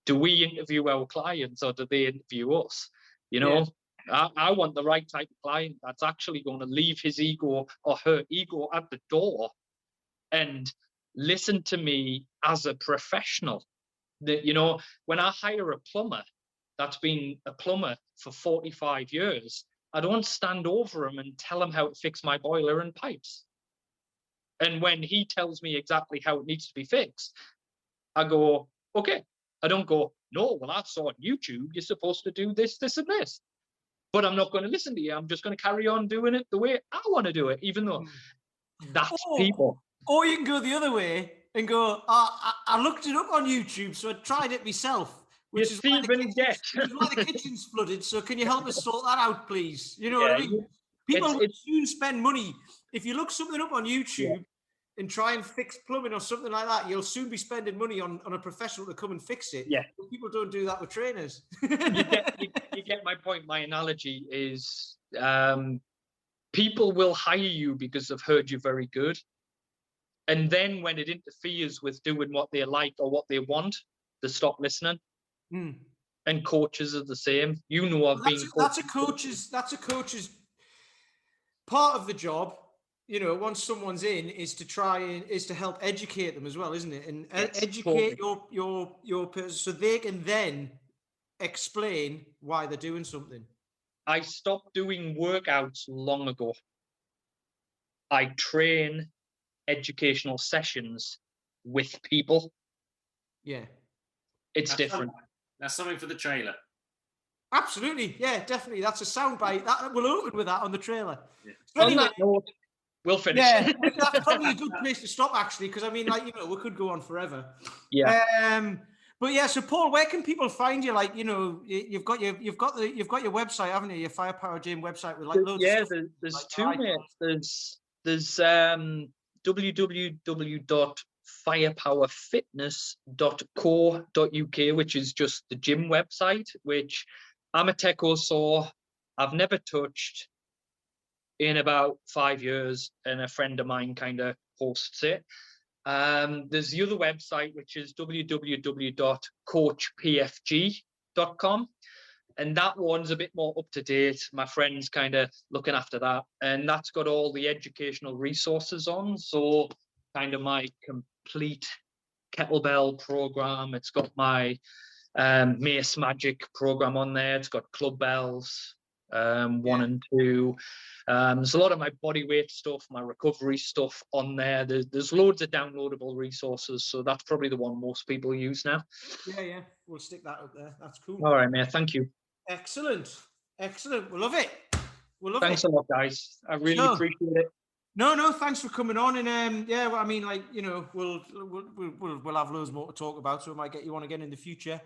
do we interview our clients or do they interview us? I want the right type of client that's actually going to leave his ego or her ego at the door and listen to me as a professional. When I hire a plumber that's been a plumber for 45 years, I don't stand over him and tell him how to fix my boiler and pipes. And when he tells me exactly how it needs to be fixed, I go, okay. I don't go, no, well, I saw on YouTube, you're supposed to do this, this, and this. But I'm not going to listen to you. I'm just going to carry on doing it the way I want to do it, even though that's people. Or you can go the other way and go, I looked it up on YouTube, so I tried it myself. Which is why the kitchen's flooded. So can you help us sort that out, please? You know what I mean? People will soon spend money. If you look something up on YouTube and try and fix plumbing or something like that, you'll soon be spending money on a professional to come and fix it. Yeah. But people don't do that with trainers. you get my point. My analogy is people will hire you because they've heard you're very good. And then when it interferes with doing what they like or what they want, they stop listening. And coaches are the same. You know, that's a coach's part of the job. You know, once someone's in, is to help educate them as well, isn't it? And educate your person so they can then explain why they're doing something. I stopped doing workouts long ago. I train educational sessions with people. Yeah, it's different. That's something for the trailer. Absolutely. Yeah, definitely. That's a soundbite. We'll open with that on the trailer. Yeah. So anyway, we'll finish. Yeah, that's probably a good place to stop, actually, because I mean, like, you know, we could go on forever. Yeah. But yeah, so Paul, where can people find you? Like, you know, you've got your website, haven't you? Your Firepower Gym website with like loads of stuff. There's like two, mate. There's www.firepowerfitness.co.uk, which is just the gym website, which I'm a techosaur. I've never touched in about 5 years, and a friend of mine kind of hosts it. There's the other website, which is www.coachpfg.com. And that one's a bit more up to date. My friend's kind of looking after that. And that's got all the educational resources on. So kind of my complete kettlebell program. It's got my Mace Magic program on there. It's got club bells, 1 and 2. There's a lot of my body weight stuff, my recovery stuff on there. There's loads of downloadable resources. So that's probably the one most people use now. Yeah. We'll stick that up there. That's cool. All right, mate. Thank you. Excellent. We love it. Thanks a lot, guys. I really appreciate it. No, thanks for coming on. And well, I mean, like, you know, we'll have loads more to talk about, so we might get you on again in the future.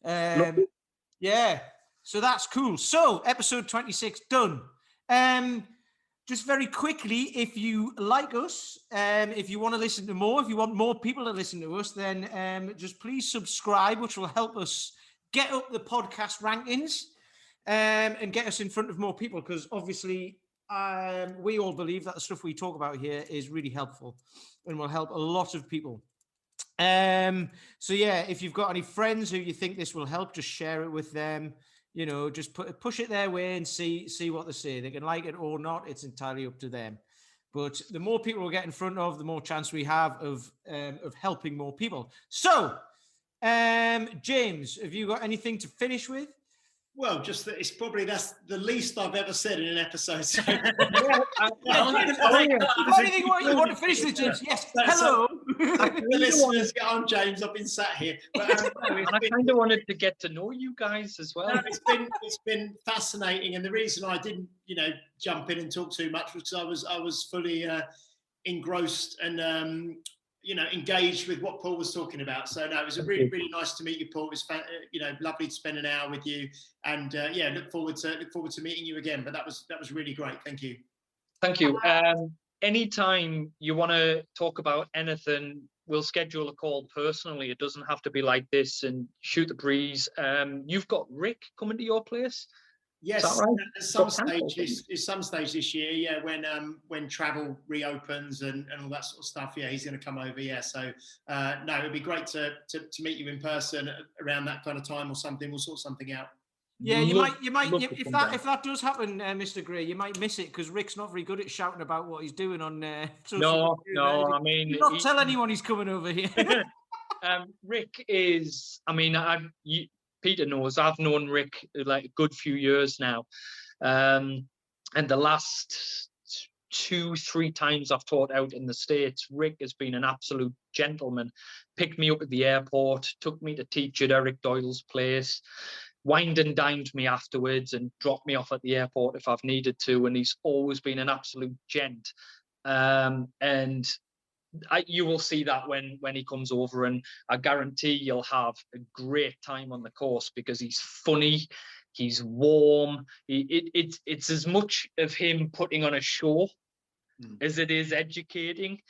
Yeah, so that's cool. So episode 26 done. Just very quickly, if you like us, if you want to listen to more, if you want more people to listen to us, then just please subscribe, which will help us get up the podcast rankings and get us in front of more people, because obviously we all believe that the stuff we talk about here is really helpful and will help a lot of people. So yeah, if you've got any friends who you think this will help, just share it with them. You know, just push it their way and see what they say. They can like it or not. It's entirely up to them. But the more people we get in front of, the more chance we have of helping more people. So, James, have you got anything to finish with? Well, just that that's the least I've ever said in an episode. So. Anything you want to finish with, James? Yes. Hello. The listeners, I'm James. I've been sat here. But, I kind of wanted to get to know you guys as well. It's been fascinating, and the reason I didn't, jump in and talk too much was because I was fully engrossed and engaged with what Paul was talking about. So no, it was really, really nice to meet you, Paul. It was lovely to spend an hour with you, and look forward to meeting you again. But that was really great. Thank you. Thank you. Anytime you want to talk about anything, we'll schedule a call personally. It doesn't have to be like this and shoot the breeze. You've got Rick coming to your place. Yes, right? at some stage this year, when travel reopens and all that sort of stuff, he's going to come over. So no, it'd be great to meet you in person around that kind of time or something. We'll sort something out. Yeah, you might if that does happen, Mr. Gray, you might miss it because Rick's not very good at shouting about what he's doing on social media. No, I mean, do not tell anyone he's coming over here. Rick is, Peter knows, I've known Rick like a good few years now. And the last 2-3 times I've taught out in the States, Rick has been an absolute gentleman. Picked me up at the airport, took me to teach at Eric Doyle's place, wined and dined me afterwards, and dropped me off at the airport if I've needed to. And he's always been an absolute gent. And you will see that when he comes over, and I guarantee you'll have a great time on the course because he's funny, he's warm. It's as much of him putting on a show as it is educating.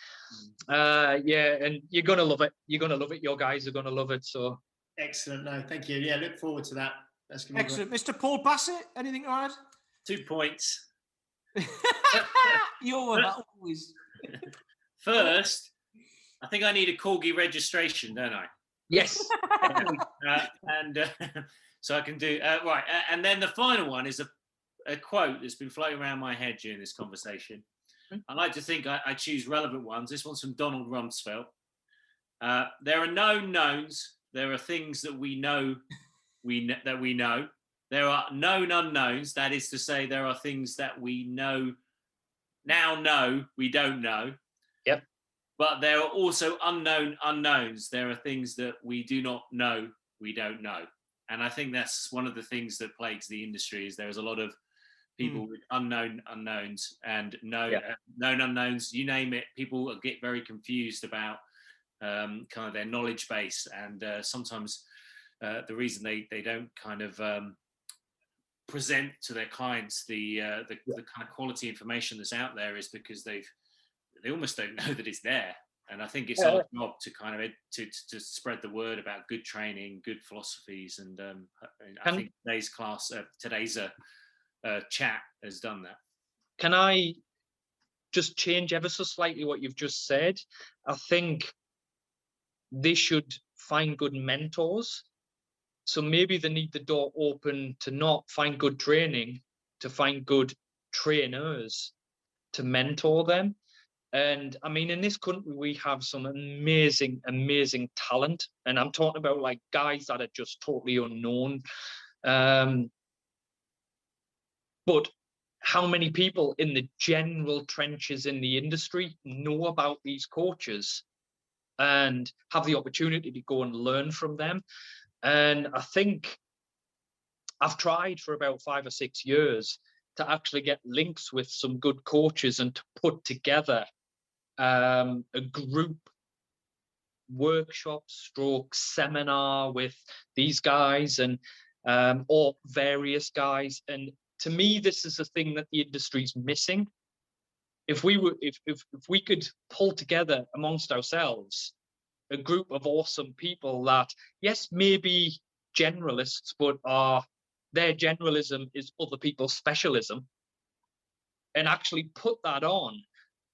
Yeah, and you're gonna love it. You're gonna love it. Your guys are gonna love it. So excellent. No, thank you. Yeah, look forward to that. That's gonna be excellent. Mr. Paul Bassett, anything to add? 2 points. You're always. First, I think I need a corgi registration, don't I? Yes. So I can do right. And then the final one is a quote that's been floating around my head during this conversation. I like to think I choose relevant ones. This one's from Donald Rumsfeld. There are known knowns. There are things that we know that we know. There are known unknowns. That is to say, there are things that we know we don't know. Yep. But there are also unknown unknowns. There are things that we do not know we don't know. And I think that's one of the things that plagues the industry is there's a lot of people with unknown unknowns and known unknowns, you name it. People get very confused about kind of their knowledge base. And sometimes the reason they don't kind of present to their clients the kind of quality information that's out there is because they almost don't know that it's there. And I think it's our job to kind of to spread the word about good training, good philosophies, and I think today's class, today's chat has done that. Can I just change ever so slightly what you've just said? I think they should find good mentors. So maybe they need the door open to not find good training, to find good trainers to mentor them. And I mean, in this country, we have some amazing, amazing talent. And I'm talking about like guys that are just totally unknown. But how many people in the general trenches in the industry know about these coaches and have the opportunity to go and learn from them? And I think I've tried for about 5 or 6 years to actually get links with some good coaches and to put together a group workshop stroke seminar with these guys and or various guys. And to me, this is a thing that the industry's missing. If we could pull together amongst ourselves a group of awesome people that, yes, maybe generalists, but their generalism is other people's specialism, and actually put that on,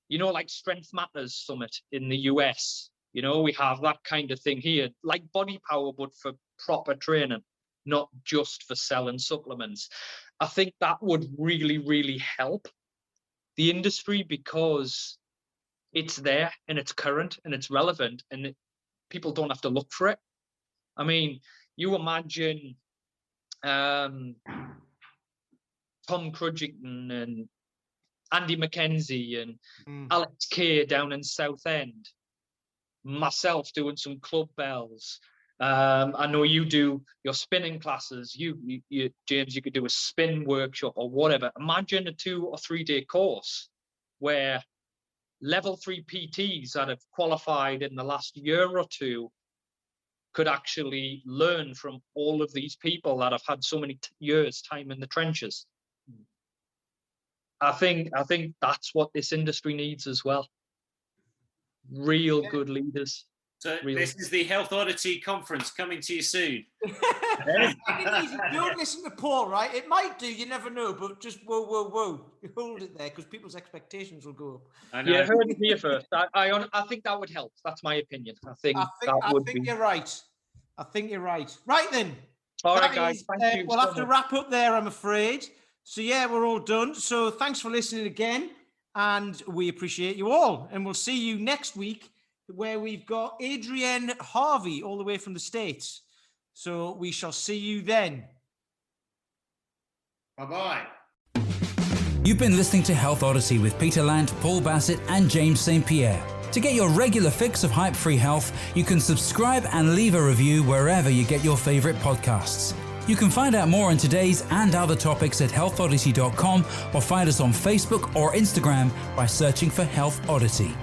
you know, like Strength Matters Summit in the US, you know, we have that kind of thing here, like Body Power, but for proper training, not just for selling supplements. I think that would really, really help the industry because it's there and it's current and it's relevant and people don't have to look for it. I mean, you imagine Tom Crudgington and Andy McKenzie and Alex Kay down in Southend, myself doing some club bells. I know you do your spinning classes. You James, you could do a spin workshop or whatever. Imagine a 2 or 3 day course where level 3 PTs that have qualified in the last year or two could actually learn from all of these people that have had so many years time in the trenches. I think that's what this industry needs as well. Real good leaders. So this is the Health Oddity Conference coming to you soon. Don't listen to Paul, right? It might do, you never know, but just whoa. You hold it there because people's expectations will go up. I know. You heard it here first. I think that would help. That's my opinion. I think you're right. I think you're right. Right then. All right, guys. Thank you. We'll have to wrap up there, I'm afraid. So yeah, we're all done. So thanks for listening again, and we appreciate you all. And we'll see you next week, where we've got Adrienne Harvey all the way from the States. So we shall see you then. Bye-bye. You've been listening to Health Odyssey with Peter Lant, Paul Bassett and James St. Pierre. To get your regular fix of hype-free health, you can subscribe and leave a review wherever you get your favourite podcasts. You can find out more on today's and other topics at healthodyssey.com or find us on Facebook or Instagram by searching for Health Odyssey.